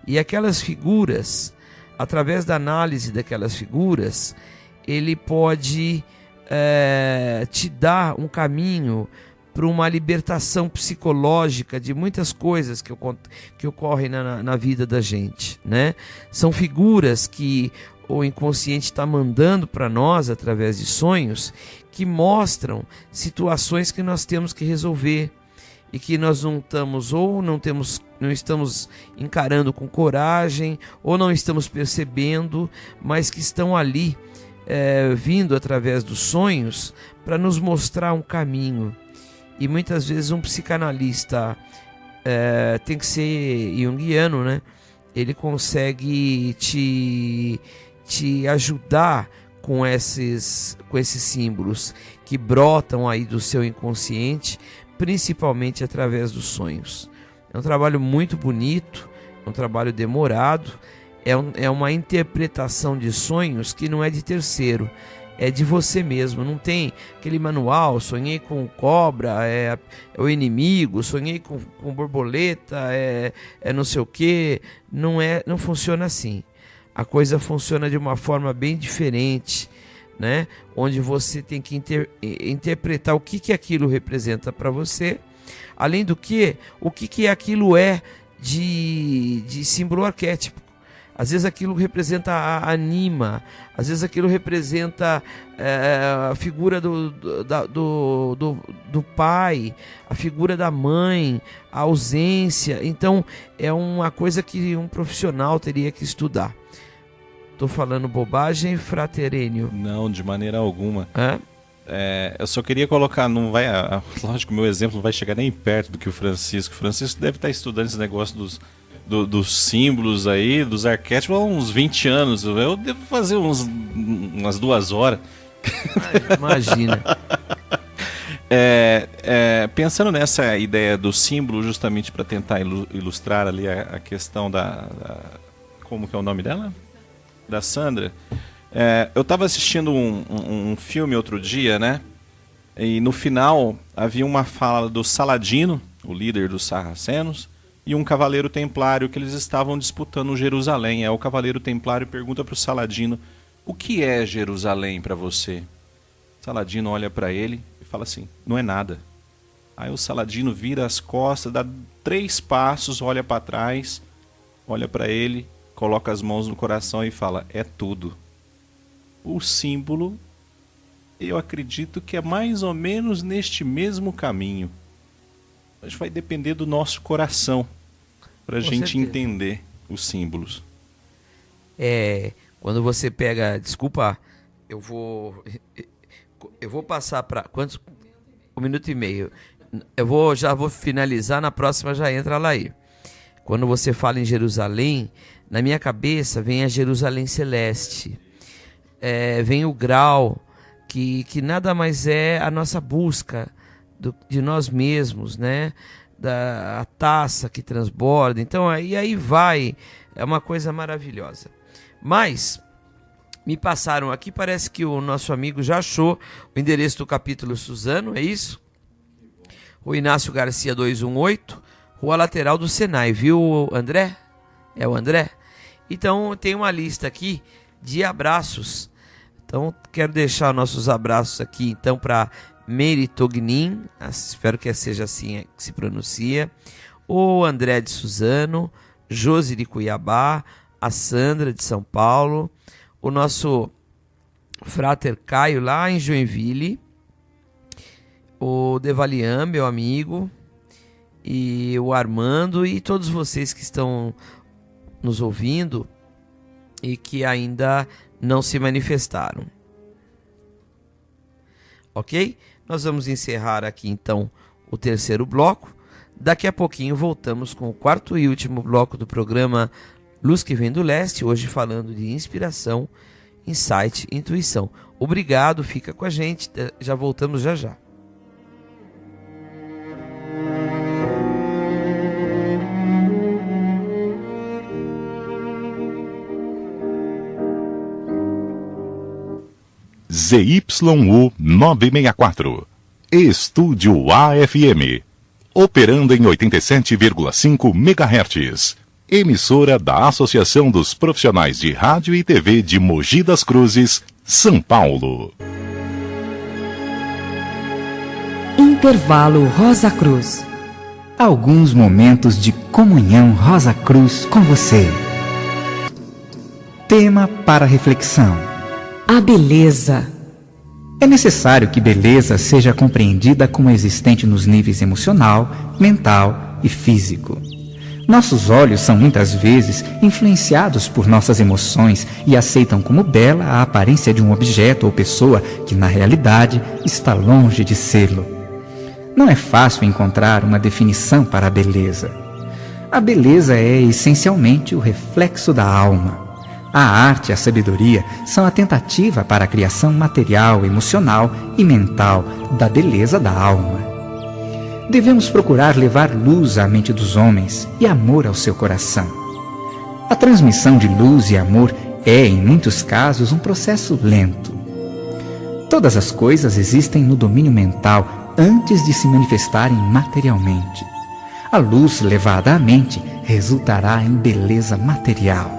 e aquelas figuras, através da análise daquelas figuras, ele pode te dar um caminho para uma libertação psicológica de muitas coisas que ocorrem na vida da gente, né? São figuras que o inconsciente está mandando para nós através de sonhos, que mostram situações que nós temos que resolver e que nós não estamos encarando com coragem, ou não estamos percebendo, mas que estão ali vindo através dos sonhos para nos mostrar um caminho. E muitas vezes um psicanalista tem que ser junguiano, né? Ele consegue te ajudar com esses símbolos que brotam aí do seu inconsciente, principalmente através dos sonhos. É um trabalho muito bonito, é um trabalho demorado, é uma interpretação de sonhos que não é de terceiro, é de você mesmo. Não tem aquele manual, sonhei com cobra, é o inimigo, sonhei com borboleta, é não sei o que. Não funciona assim. A coisa funciona de uma forma bem diferente, né? Onde você tem que interpretar o que aquilo representa para você, além do que, o que aquilo de símbolo arquétipo. Às vezes aquilo representa a anima, às vezes aquilo representa a figura do pai, a figura da mãe, a ausência. Então é uma coisa que um profissional teria que estudar. Estou falando bobagem, Frater Enio? Não, de maneira alguma. Eu só queria colocar, não vai, lógico, o meu exemplo não vai chegar nem perto do que o Francisco. O Francisco deve estar estudando esse negócio dos símbolos aí, dos arquétipos, há uns 20 anos. Eu devo fazer umas 2 horas. Imagina. Pensando nessa ideia do símbolo, justamente para tentar ilustrar ali a questão como que é o nome dela? Da Sandra. Eu estava assistindo um filme outro dia, né? E no final havia uma fala do Saladino, o líder dos sarracenos, e um cavaleiro templário que eles estavam disputando Jerusalém. O cavaleiro templário pergunta para o Saladino: o que é Jerusalém para você? O Saladino olha para ele e fala assim: não é nada. Aí o Saladino vira as costas, dá 3 passos, olha para trás, olha para ele, coloca as mãos no coração e fala: é tudo. O símbolo, eu acredito que é mais ou menos neste mesmo caminho. Mas vai depender do nosso coração para a gente entender os símbolos. Quando você pega... Desculpa, eu vou passar para... Quantos? 1 minuto e meio. Já vou finalizar, na próxima já entra lá aí. Quando você fala em Jerusalém, na minha cabeça vem a Jerusalém Celeste. Vem o grau, que nada mais é a nossa busca de nós mesmos, né? A taça que transborda. Então aí vai, é uma coisa maravilhosa. Mas me passaram aqui, parece que o nosso amigo já achou o endereço do capítulo Suzano, é isso? O Inácio Garcia 218, Rua Lateral do Senai, viu, André? É o André? Então tem uma lista aqui de abraços. Então quero deixar nossos abraços aqui então para Meritognin, espero que seja assim que se pronuncia, o André de Suzano, Josi de Cuiabá, a Sandra de São Paulo, o nosso Frater Caio lá em Joinville, o Devalian, meu amigo, e o Armando e todos vocês que estão nos ouvindo e que ainda não se manifestaram. Ok? Nós vamos encerrar aqui então o 3º bloco. Daqui a pouquinho voltamos com o 4º e último bloco do programa Luz que Vem do Leste, hoje falando de inspiração, insight, intuição. Obrigado, fica com a gente, já voltamos já. ZYU 964, Estúdio AFM, operando em 87,5 MHz, emissora da Associação dos Profissionais de Rádio e TV de Mogi das Cruzes, São Paulo. Intervalo Rosa Cruz. Alguns momentos de comunhão Rosa Cruz com você. Tema para reflexão: a beleza. É necessário que beleza seja compreendida como existente nos níveis emocional, mental e físico. Nossos olhos são muitas vezes influenciados por nossas emoções e aceitam como bela a aparência de um objeto ou pessoa que, na realidade, está longe de sê-lo. Não é fácil encontrar uma definição para a beleza. A beleza é essencialmente o reflexo da alma. A arte e a sabedoria são a tentativa para a criação material, emocional e mental da beleza da alma. Devemos procurar levar luz à mente dos homens e amor ao seu coração. A transmissão de luz e amor é, em muitos casos, um processo lento. Todas as coisas existem no domínio mental antes de se manifestarem materialmente. A luz levada à mente resultará em beleza material.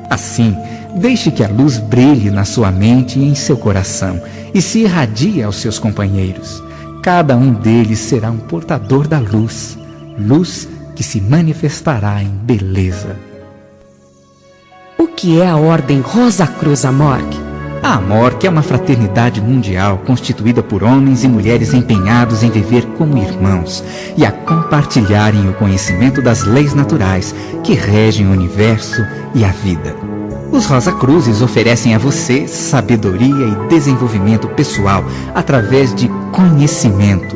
Assim, deixe que a luz brilhe na sua mente e em seu coração e se irradie aos seus companheiros. Cada um deles será um portador da luz, luz que se manifestará em beleza. O que é a Ordem Rosa Cruz Amorque? A Amorque é uma fraternidade mundial constituída por homens e mulheres empenhados em viver como irmãos e a compartilharem o conhecimento das leis naturais que regem o universo e a vida. Os Rosa Cruzes oferecem a você sabedoria e desenvolvimento pessoal através de conhecimento,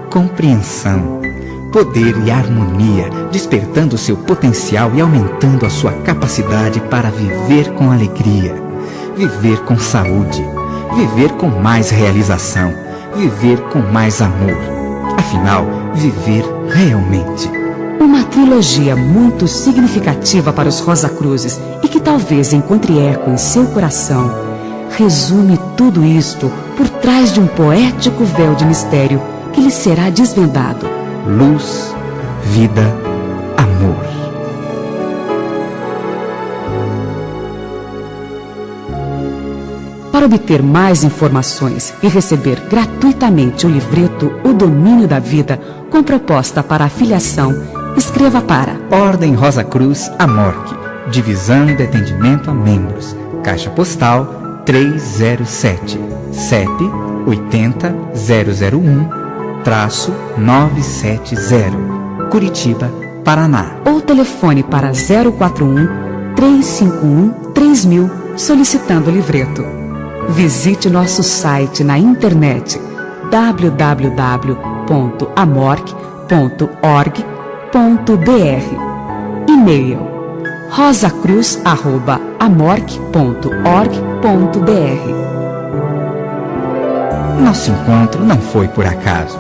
compreensão, poder e harmonia, despertando seu potencial e aumentando a sua capacidade para viver com alegria, viver com saúde, viver com mais realização, viver com mais amor. Afinal, viver realmente. Uma trilogia muito significativa para os Rosa Cruzes e que talvez encontre eco em seu coração, resume tudo isto por trás de um poético véu de mistério que lhe será desvendado. Luz, vida, amor. Para obter mais informações e receber gratuitamente o livreto O Domínio da Vida, com proposta para afiliação, escreva para Ordem Rosa Cruz Amorque, Divisão de Atendimento a Membros, Caixa Postal 307, CEP 80001-970, Curitiba, Paraná. Ou telefone para 041-351-3000, solicitando o livreto. Visite nosso site na internet www.amorque.org.br. E-mail rosacruz@amorque.org.br. Nosso encontro não foi por acaso.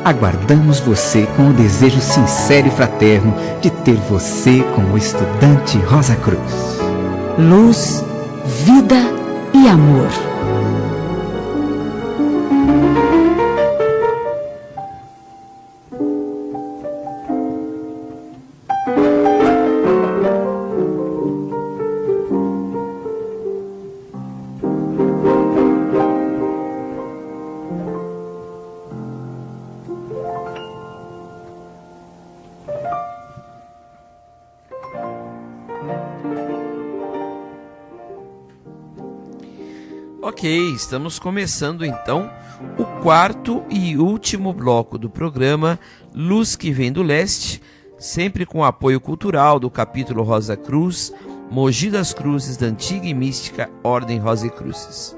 Aguardamos você com o desejo sincero e fraterno de ter você como estudante Rosa Cruz. Luz, vida e amor. Ok, estamos começando então o quarto e último bloco do programa Luz que Vem do Leste, sempre com apoio cultural do capítulo Rosa Cruz, Mogi das Cruzes da antiga e mística Ordem Rosa Cruzes.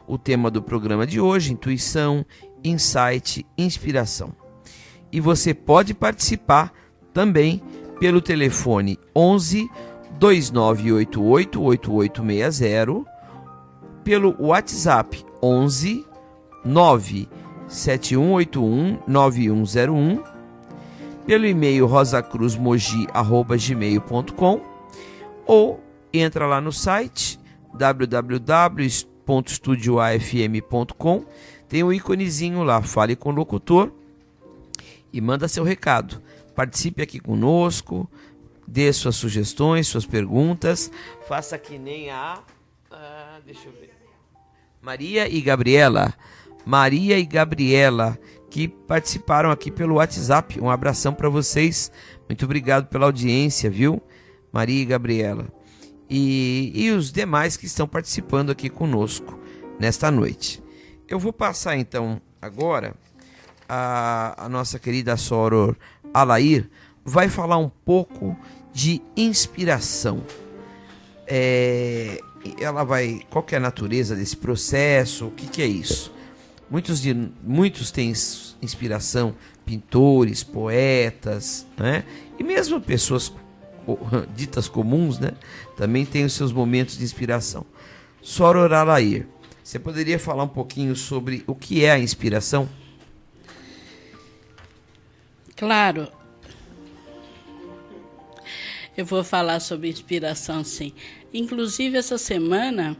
O tema do programa de hoje, intuição, insight, inspiração. E você pode participar também pelo telefone 11 2988 8860, pelo WhatsApp 11 97181 9101, pelo e-mail rosacruzmogi@gmail.com, ou entra lá no site www.estudioafm.com, tem um íconezinho lá, fale com o locutor e manda seu recado. Participe aqui conosco, dê suas sugestões, suas perguntas, faça que nem deixa eu ver. Maria e Gabriela, que participaram aqui pelo WhatsApp. Um abração para vocês. Muito obrigado pela audiência, viu? Maria e Gabriela. E os demais que estão participando aqui conosco nesta noite. Eu vou passar então agora a nossa querida Soror Alair vai falar um pouco de inspiração. Qual que é a natureza desse processo? O que é isso? Muitos têm inspiração, pintores, poetas, né? E mesmo pessoas ditas comuns, né? Também têm os seus momentos de inspiração. Soror Alair, você poderia falar um pouquinho sobre o que é a inspiração? Claro. Eu vou falar sobre inspiração, sim. Inclusive, essa semana,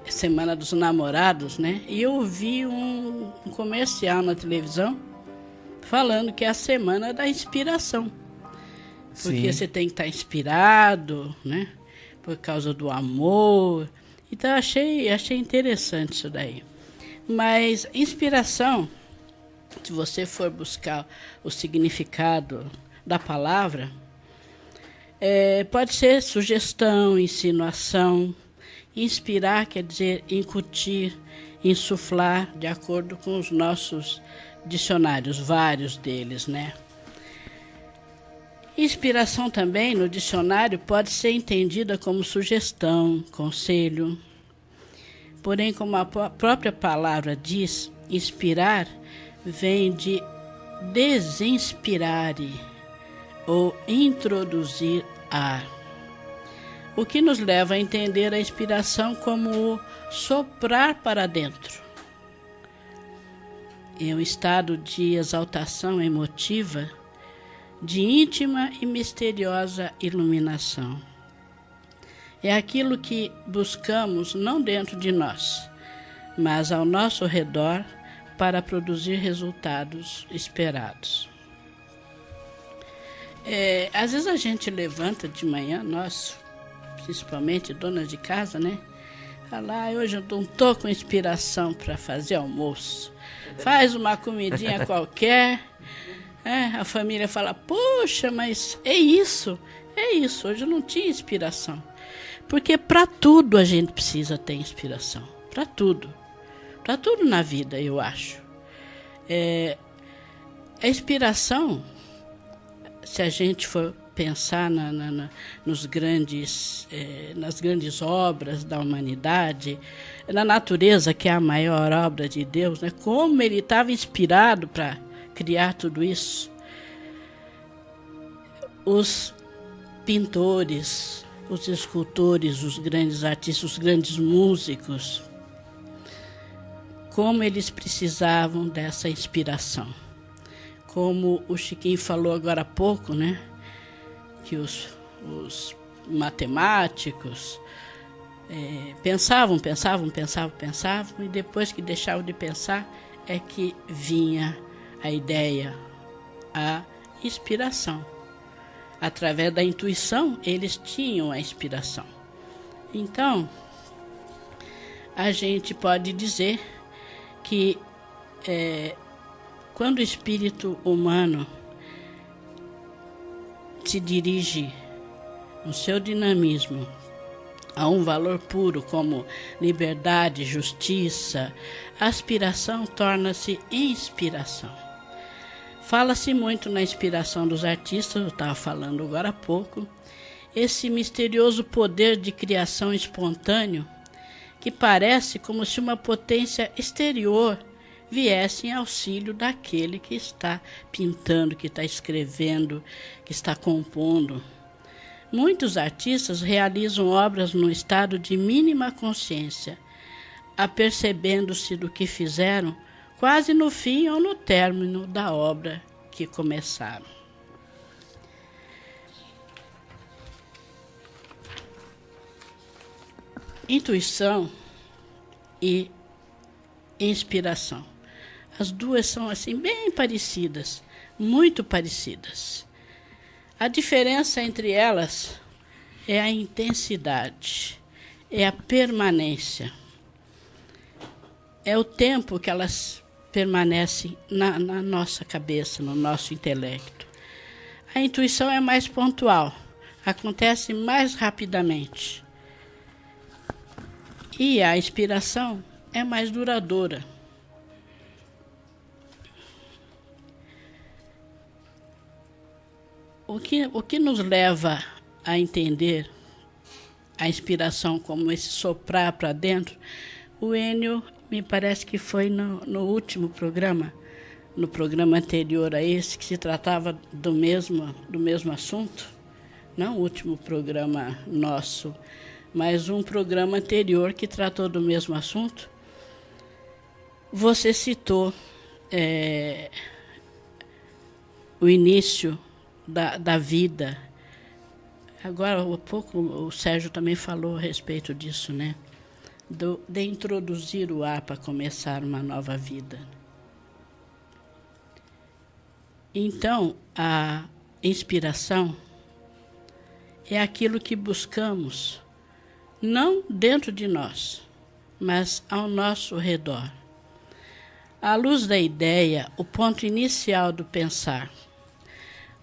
Semana dos Namorados, né? E eu vi um comercial na televisão falando que é a Semana da Inspiração. Porque você tem que estar inspirado, né? Por causa do amor. Então, achei interessante isso daí. Mas inspiração, se você for buscar o significado da palavra, pode ser sugestão, insinuação, Inspirar quer dizer incutir, insuflar, de acordo com os nossos dicionários, vários deles, né? Inspiração também, no dicionário, pode ser entendida como sugestão, conselho. Porém, como a própria palavra diz, inspirar vem de desinspirare ou introduzir ar, o que nos leva a entender a inspiração como o soprar para dentro. É um estado de exaltação emotiva, de íntima e misteriosa iluminação. É aquilo que buscamos não dentro de nós, mas ao nosso redor para produzir resultados esperados. Às vezes a gente levanta de manhã, nós, principalmente donas de casa, né? Fala, hoje eu não estou com inspiração para fazer almoço. Faz uma comidinha qualquer. A família fala, poxa, mas é isso, hoje eu não tinha inspiração. Porque para tudo a gente precisa ter inspiração, para tudo na vida, eu acho. A inspiração, se a gente for pensar nas grandes obras da humanidade, na natureza, que é a maior obra de Deus, né? Como ele estava inspirado para criar tudo isso. Os pintores, os escultores, os grandes artistas, os grandes músicos, como eles precisavam dessa inspiração. Como o Chiquinho falou agora há pouco, né? Que os matemáticos pensavam, e depois que deixavam de pensar é que vinha a ideia, a inspiração. Através da intuição, eles tinham a inspiração. Então, a gente pode dizer que quando o espírito humano se dirige no seu dinamismo a um valor puro como liberdade, justiça, a aspiração torna-se inspiração. Fala-se muito na inspiração dos artistas, eu estava falando agora há pouco, esse misterioso poder de criação espontâneo que parece como se uma potência exterior viesse em auxílio daquele que está pintando, que está escrevendo, que está compondo. Muitos artistas realizam obras no estado de mínima consciência, apercebendo-se do que fizeram quase no fim ou no término da obra que começaram. Intuição e inspiração. As duas são assim bem parecidas, muito parecidas. A diferença entre elas é a intensidade, é a permanência. É o tempo que elas permanecem na nossa cabeça, no nosso intelecto. A intuição é mais pontual, acontece mais rapidamente. E a inspiração é mais duradoura. O que nos leva a entender a inspiração como esse soprar para dentro, o Enio, me parece que foi no último programa, no programa anterior a esse, que se tratava do mesmo assunto, não o último programa nosso, mas um programa anterior que tratou do mesmo assunto. Você citou o início da vida. Agora, há pouco, o Sérgio também falou a respeito disso, né? De introduzir o ar para começar uma nova vida. Então, a inspiração é aquilo que buscamos, não dentro de nós, mas ao nosso redor. À luz da ideia, o ponto inicial do pensar.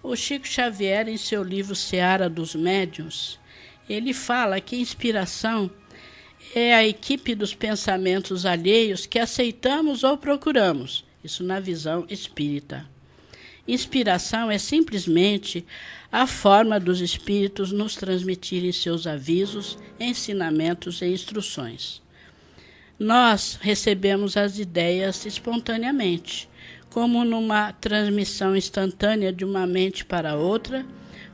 O Chico Xavier, em seu livro Seara dos Médiuns, ele fala que inspiração é a equipe dos pensamentos alheios que aceitamos ou procuramos. Isso na visão espírita. Inspiração é simplesmente a forma dos espíritos nos transmitirem seus avisos, ensinamentos e instruções. Nós recebemos as ideias espontaneamente, como numa transmissão instantânea de uma mente para outra,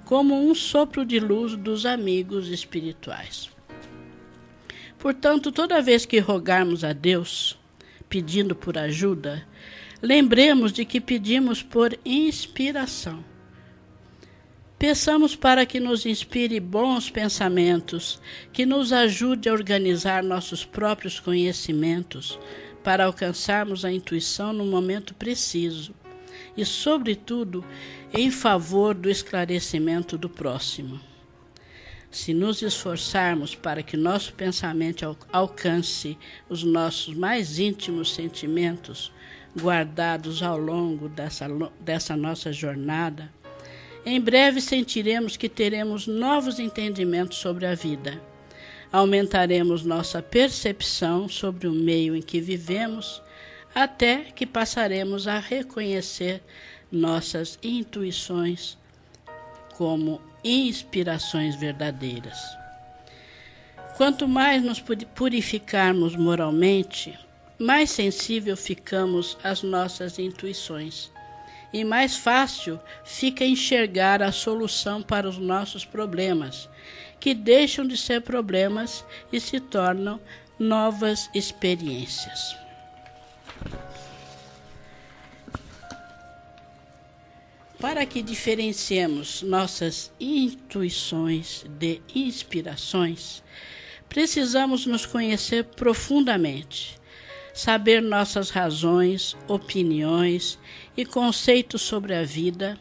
como um sopro de luz dos amigos espirituais. Portanto, toda vez que rogarmos a Deus, pedindo por ajuda, lembremos de que pedimos por inspiração. Peçamos para que nos inspire bons pensamentos, que nos ajude a organizar nossos próprios conhecimentos, para alcançarmos a intuição no momento preciso e, sobretudo, em favor do esclarecimento do próximo. Se nos esforçarmos para que nosso pensamento alcance os nossos mais íntimos sentimentos, guardados ao longo dessa nossa jornada, em breve sentiremos que teremos novos entendimentos sobre a vida. Aumentaremos nossa percepção sobre o meio em que vivemos, até que passaremos a reconhecer nossas intuições como inspirações verdadeiras. Quanto mais nos purificarmos moralmente, mais sensível ficamos às nossas intuições e mais fácil fica enxergar a solução para os nossos problemas, que deixam de ser problemas e se tornam novas experiências. Para que diferenciemos nossas intuições de inspirações, precisamos nos conhecer profundamente, saber nossas razões, opiniões e conceitos sobre a vida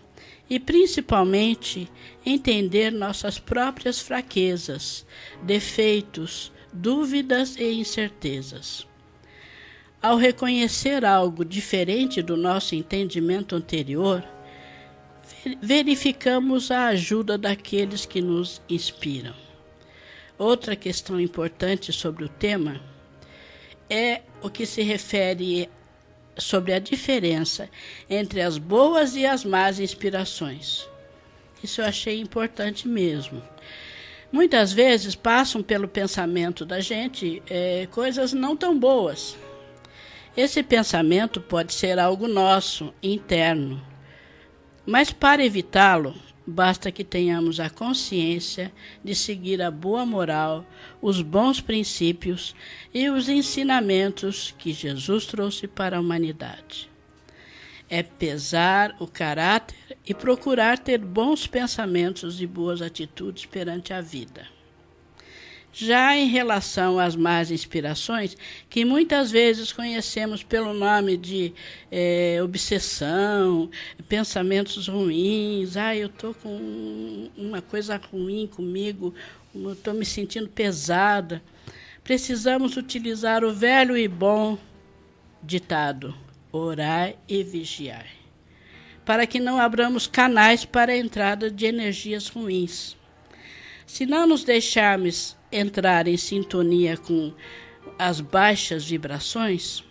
e, principalmente, entender nossas próprias fraquezas, defeitos, dúvidas e incertezas. Ao reconhecer algo diferente do nosso entendimento anterior, verificamos a ajuda daqueles que nos inspiram. Outra questão importante sobre o tema é o que se refere sobre a diferença entre as boas e as más inspirações. Isso eu achei importante mesmo. Muitas vezes passam pelo pensamento da gente coisas não tão boas. Esse pensamento pode ser algo nosso, interno. Mas para evitá-lo, basta que tenhamos a consciência de seguir a boa moral, os bons princípios e os ensinamentos que Jesus trouxe para a humanidade. É pesar o caráter e procurar ter bons pensamentos e boas atitudes perante a vida. Já em relação às más inspirações, que muitas vezes conhecemos pelo nome de obsessão, pensamentos ruins, eu estou com uma coisa ruim comigo, estou me sentindo pesada, precisamos utilizar o velho e bom ditado, orai e vigiai, para que não abramos canais para a entrada de energias ruins. Se não nos deixarmos entrar em sintonia com as baixas vibrações,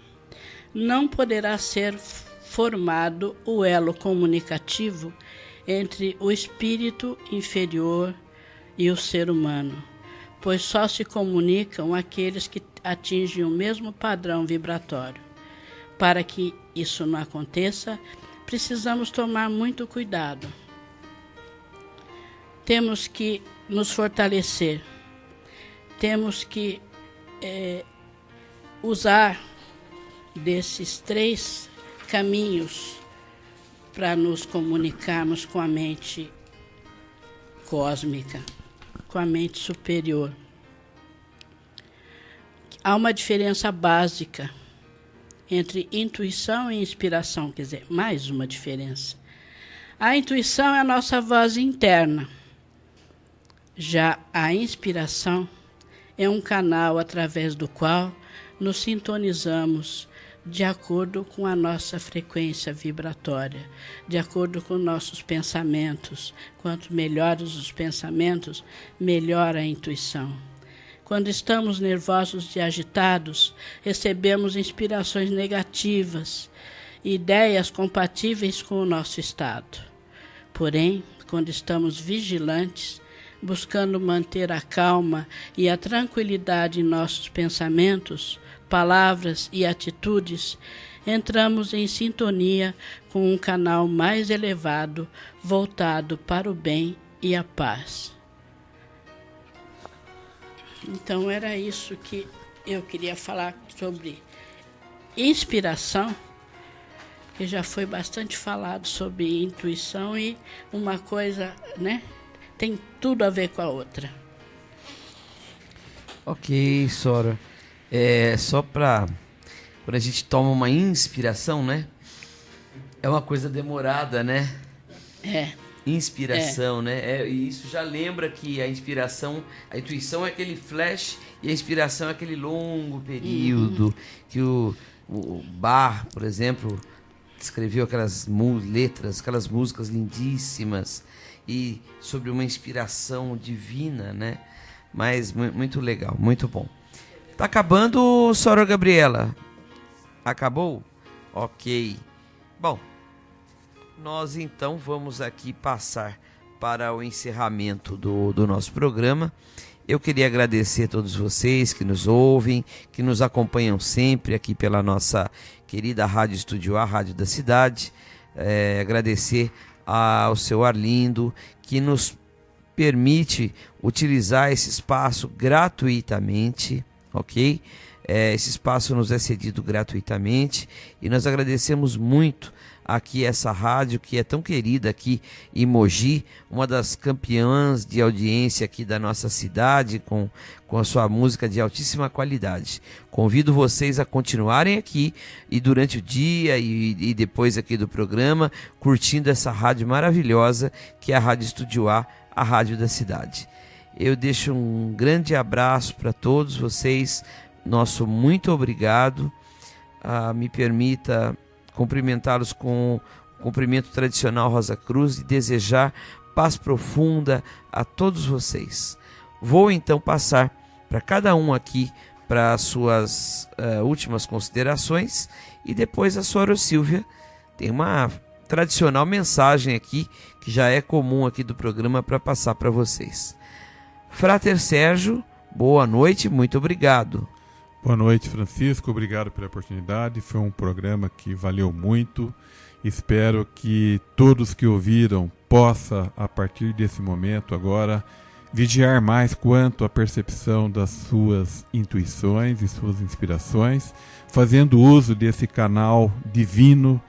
não poderá ser formado o elo comunicativo entre o espírito inferior e o ser humano, pois só se comunicam aqueles que atingem o mesmo padrão vibratório. Para que isso não aconteça, precisamos tomar muito cuidado. Temos que nos fortalecer. Temos que usar desses 3 caminhos para nos comunicarmos com a mente cósmica, com a mente superior. Há uma diferença básica entre intuição e inspiração, quer dizer, mais uma diferença. A intuição é a nossa voz interna. Já a inspiração é um canal através do qual nos sintonizamos de acordo com a nossa frequência vibratória, de acordo com nossos pensamentos. Quanto melhores os pensamentos, melhor a intuição. Quando estamos nervosos e agitados, recebemos inspirações negativas, ideias compatíveis com o nosso estado. Porém, quando estamos vigilantes, buscando manter a calma e a tranquilidade em nossos pensamentos, palavras e atitudes, entramos em sintonia com um canal mais elevado, voltado para o bem e a paz. Então era isso que eu queria falar sobre inspiração, que já foi bastante falado sobre intuição e uma coisa, né, tem tudo a ver com a outra. Ok, Sora. Só para quando a gente toma uma inspiração, né? É uma coisa demorada, né? Inspiração, né? E isso já lembra que a inspiração, a intuição é aquele flash e a inspiração é aquele longo período que o Bach, por exemplo, escreveu aquelas letras, aquelas músicas lindíssimas e sobre uma inspiração divina, né? Mas muito legal, muito bom. Tá acabando, Sora Gabriela? Acabou? Ok. Bom, nós então vamos aqui passar para o encerramento do nosso programa. Eu queria agradecer a todos vocês que nos ouvem, que nos acompanham sempre aqui pela nossa querida Rádio Estúdio A, Rádio da Cidade. Agradecer ao seu Arlindo, que nos permite utilizar esse espaço gratuitamente, ok? Esse espaço nos é cedido gratuitamente e nós agradecemos muito aqui essa rádio que é tão querida aqui em Mogi, uma das campeãs de audiência aqui da nossa cidade, com a sua música de altíssima qualidade. Convido vocês a continuarem aqui e durante o dia e depois aqui do programa, curtindo essa rádio maravilhosa que é a Rádio Estúdio A, a rádio da cidade. Eu deixo um grande abraço para todos vocês, nosso muito obrigado. Me permita cumprimentá-los com o cumprimento tradicional Rosa Cruz e desejar paz profunda a todos vocês. Vou então passar para cada um aqui para as suas últimas considerações e depois a Sora Silvia tem uma tradicional mensagem aqui que já é comum aqui do programa para passar para vocês. Frater Sérgio, boa noite, muito obrigado. Boa noite, Francisco. Obrigado pela oportunidade. Foi um programa que valeu muito. Espero que todos que ouviram possam, a partir desse momento agora, vigiar mais quanto à percepção das suas intuições e suas inspirações, fazendo uso desse canal divino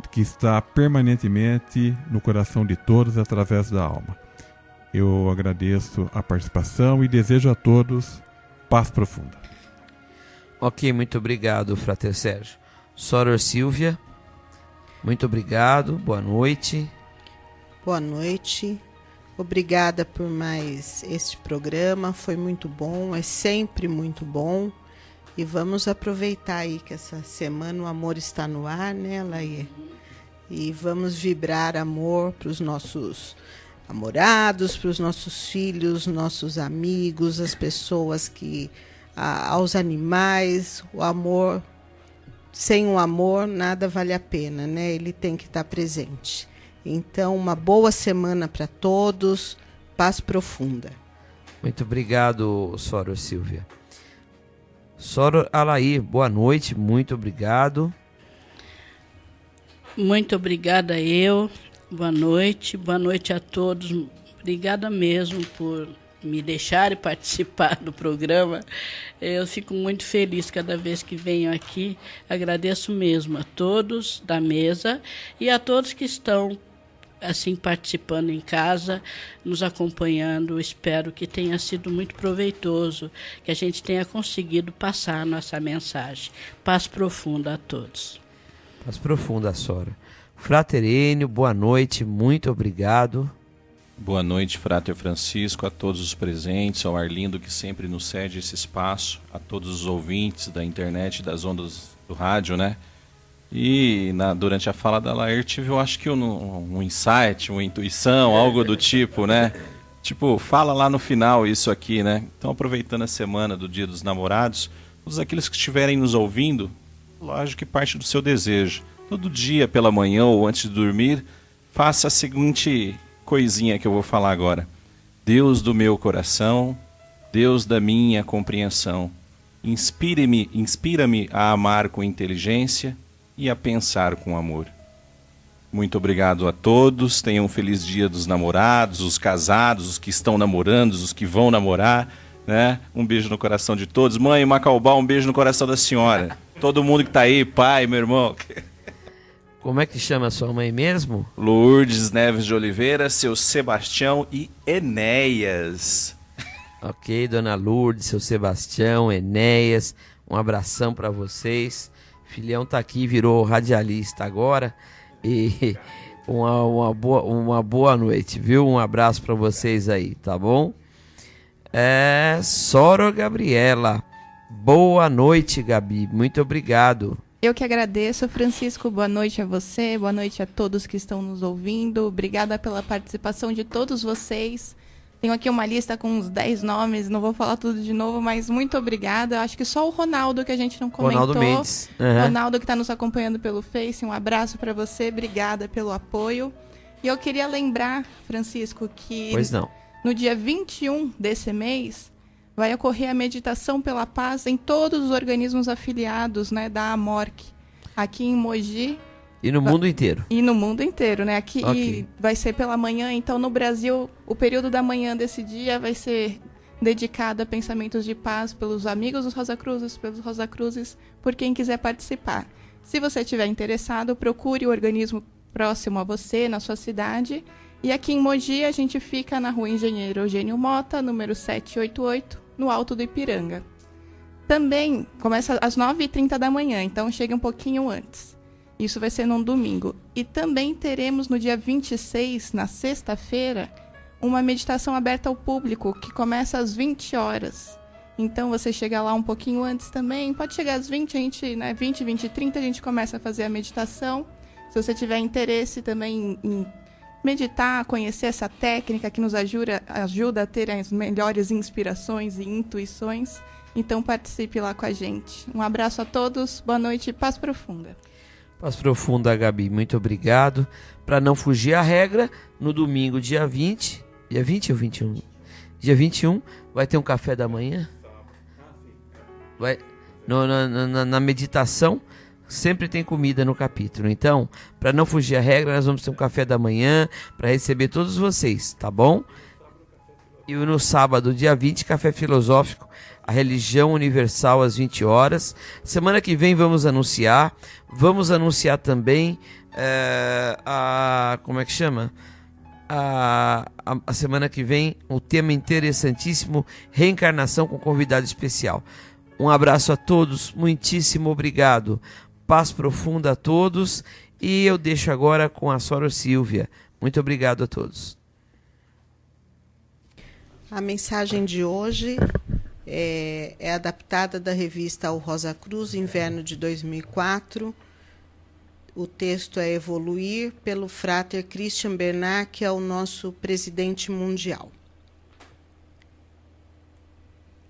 que está permanentemente no coração de todos através da alma. Eu agradeço a participação e desejo a todos paz profunda. Ok, muito obrigado, Frater Sérgio. Sora Silvia, muito obrigado, boa noite. Boa noite, obrigada por mais este programa, foi muito bom, é sempre muito bom. E vamos aproveitar aí que essa semana o amor está no ar, né, Laê? E vamos vibrar amor para os nossos namorados, para os nossos filhos, nossos amigos, as pessoas que... aos animais. O amor, sem o amor nada vale a pena, né? Ele tem que estar presente. Então, uma boa semana para todos, paz profunda. Muito obrigado, Sora Silvia. Sora Alair, boa noite, muito obrigado. Muito obrigada boa noite a todos, obrigada mesmo por me deixarem participar do programa. Eu fico muito feliz cada vez que venho aqui. Agradeço mesmo a todos da mesa e a todos que estão assim participando em casa, nos acompanhando. Espero que tenha sido muito proveitoso, que a gente tenha conseguido passar a nossa mensagem. Paz profunda a todos. Paz profunda, Sora. Frater Enio, boa noite, muito obrigado. Boa noite, Frater Francisco, a todos os presentes, ao Arlindo que sempre nos cede esse espaço, a todos os ouvintes da internet, das ondas do rádio, né? E durante a fala da Laerte tive, eu acho que um insight, uma intuição, algo do tipo, né? Tipo, fala lá no final isso aqui, né? Então, aproveitando a semana do Dia dos Namorados, todos aqueles que estiverem nos ouvindo, lógico que parte do seu desejo. Todo dia pela manhã ou antes de dormir, faça a seguinte coisinha que eu vou falar agora. Deus do meu coração, Deus da minha compreensão, inspira-me a amar com inteligência e a pensar com amor. Muito obrigado a todos, tenham um feliz Dia dos Namorados, os casados, os que estão namorando, os que vão namorar, né? Um beijo no coração de todos. Mãe, Macaubá, um beijo no coração da senhora. Todo mundo que está aí, pai, meu irmão. Como é que chama a sua mãe mesmo? Lourdes Neves de Oliveira, seu Sebastião e Enéas. Ok, dona Lourdes, seu Sebastião, Enéas, um abração para vocês. Filhão tá aqui, virou radialista agora. E uma boa noite, viu? Um abraço para vocês aí, tá bom? Sora Gabriela, boa noite, Gabi, muito obrigado. Eu que agradeço, Francisco, boa noite a você, boa noite a todos que estão nos ouvindo, obrigada pela participação de todos vocês. Tenho aqui uma lista com uns 10 nomes, não vou falar tudo de novo, mas muito obrigada. Eu acho que só o Ronaldo que a gente não comentou. Ronaldo Mendes. Uhum. Ronaldo que está nos acompanhando pelo Face, um abraço para você, obrigada pelo apoio. E eu queria lembrar, Francisco, que no dia 21 desse mês vai ocorrer a meditação pela paz em todos os organismos afiliados, né, da AMORC, aqui em Mogi. E no mundo inteiro. E no mundo inteiro, né? Aqui vai ser pela manhã, então no Brasil, o período da manhã desse dia vai ser dedicado a pensamentos de paz pelos amigos dos Rosacruzes, pelos Rosacruzes, por quem quiser participar. Se você estiver interessado, procure o organismo próximo a você, na sua cidade. E aqui em Mogi, a gente fica na Rua Engenheiro Eugênio Mota, número 788, no Alto do Ipiranga. Também começa às 9h30 da manhã, então chegue um pouquinho antes. Isso vai ser num domingo. E também teremos no dia 26, na sexta-feira, uma meditação aberta ao público, que começa às 20 horas. Então você chega lá um pouquinho antes também, pode chegar às 20, 20 e 30, a gente começa a fazer a meditação. Se você tiver interesse também em meditar, conhecer essa técnica que nos ajuda a ter as melhores inspirações e intuições, então participe lá com a gente. Um abraço a todos, boa noite e paz profunda. Paz profunda, Gabi, muito obrigado. Para não fugir à regra, no domingo, dia 20 ou 21? Dia 21, vai ter um café da manhã. Na meditação, sempre tem comida no capítulo. Então, para não fugir à regra, nós vamos ter um café da manhã para receber todos vocês, tá bom? E no sábado, dia 20, café filosófico, a religião universal às 20 horas. Semana que vem vamos anunciar também como é que chama? A semana que vem, o tema interessantíssimo, reencarnação com convidado especial. Um abraço a todos, muitíssimo obrigado. Paz profunda a todos. E eu deixo agora com a Sora Silvia. Muito obrigado a todos. A mensagem de hoje é adaptada da revista O Rosa Cruz, inverno de 2004. O texto é Evoluir, pelo Frater Christian Bernard, que é o nosso presidente mundial.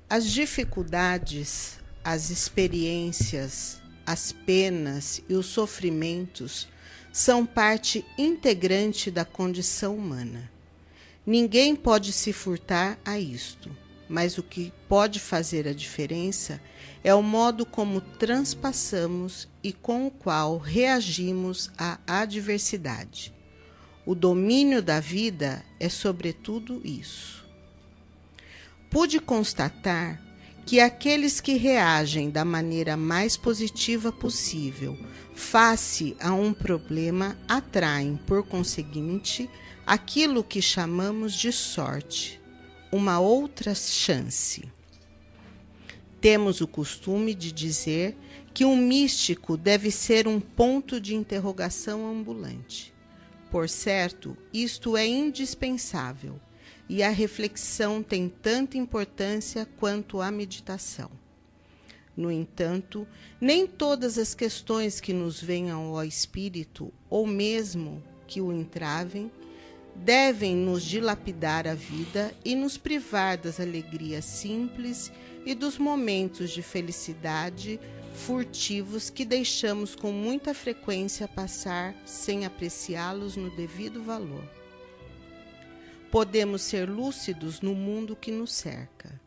As dificuldades, as experiências, as penas e os sofrimentos são parte integrante da condição humana. Ninguém pode se furtar a isto, mas o que pode fazer a diferença é o modo como transpassamos e com o qual reagimos à adversidade. O domínio da vida é sobretudo isso. Pude constatar que aqueles que reagem da maneira mais positiva possível face a um problema atraem, por conseguinte, aquilo que chamamos de sorte, uma outra chance. Temos o costume de dizer que um místico deve ser um ponto de interrogação ambulante. Por certo, isto é indispensável, e a reflexão tem tanta importância quanto a meditação. No entanto, nem todas as questões que nos venham ao espírito, ou mesmo que o entravem, devem nos dilapidar a vida e nos privar das alegrias simples e dos momentos de felicidade furtivos que deixamos com muita frequência passar sem apreciá-los no devido valor. Podemos ser lúcidos no mundo que nos cerca,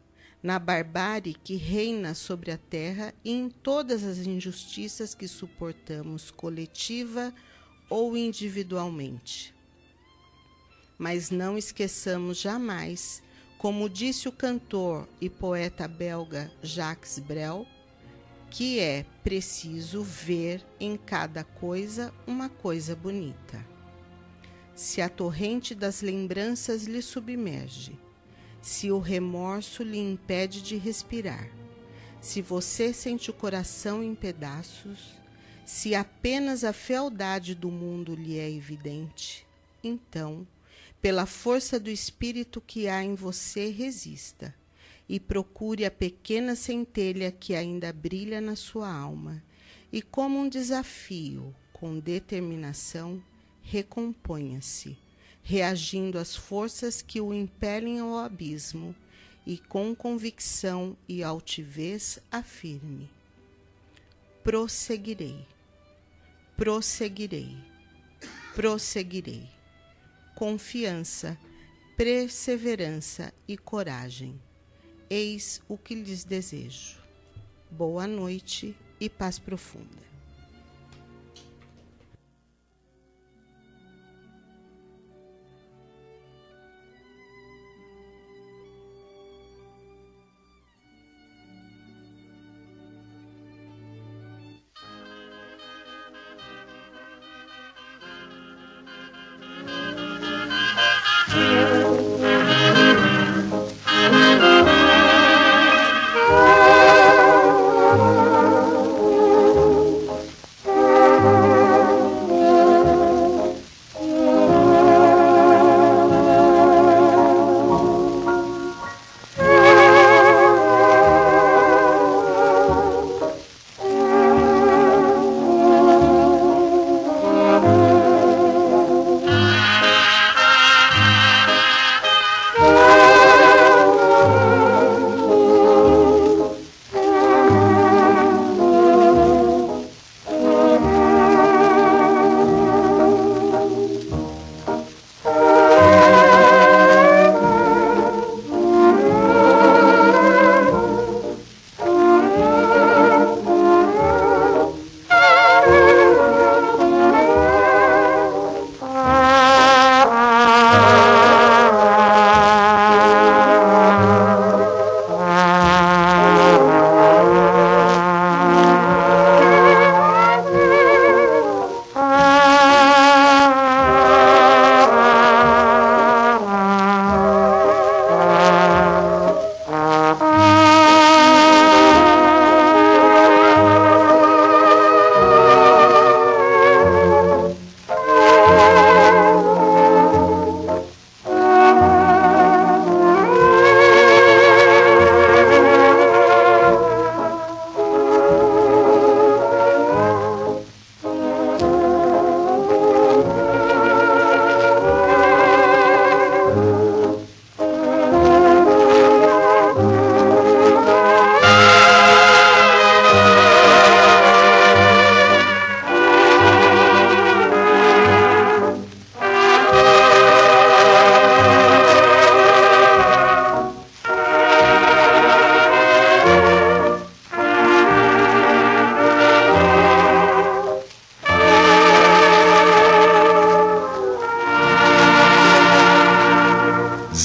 na barbárie que reina sobre a terra e em todas as injustiças que suportamos coletiva ou individualmente. Mas não esqueçamos jamais, como disse o cantor e poeta belga Jacques Brel, que é preciso ver em cada coisa uma coisa bonita. Se a torrente das lembranças lhe submerge, se o remorso lhe impede de respirar, se você sente o coração em pedaços, se apenas a fealdade do mundo lhe é evidente, então, pela força do espírito que há em você, resista e procure a pequena centelha que ainda brilha na sua alma e, como um desafio, com determinação, recomponha-se, reagindo às forças que o impelem ao abismo e, com convicção e altivez, afirme: prosseguirei, prosseguirei, prosseguirei. Confiança, perseverança e coragem. Eis o que lhes desejo. Boa noite e paz profunda.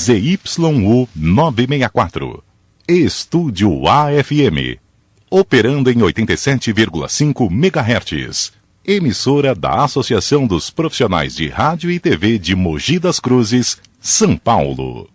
ZYU 964. Estúdio AFM. Operando em 87,5 MHz. Emissora da Associação dos Profissionais de Rádio e TV de Mogi das Cruzes, São Paulo.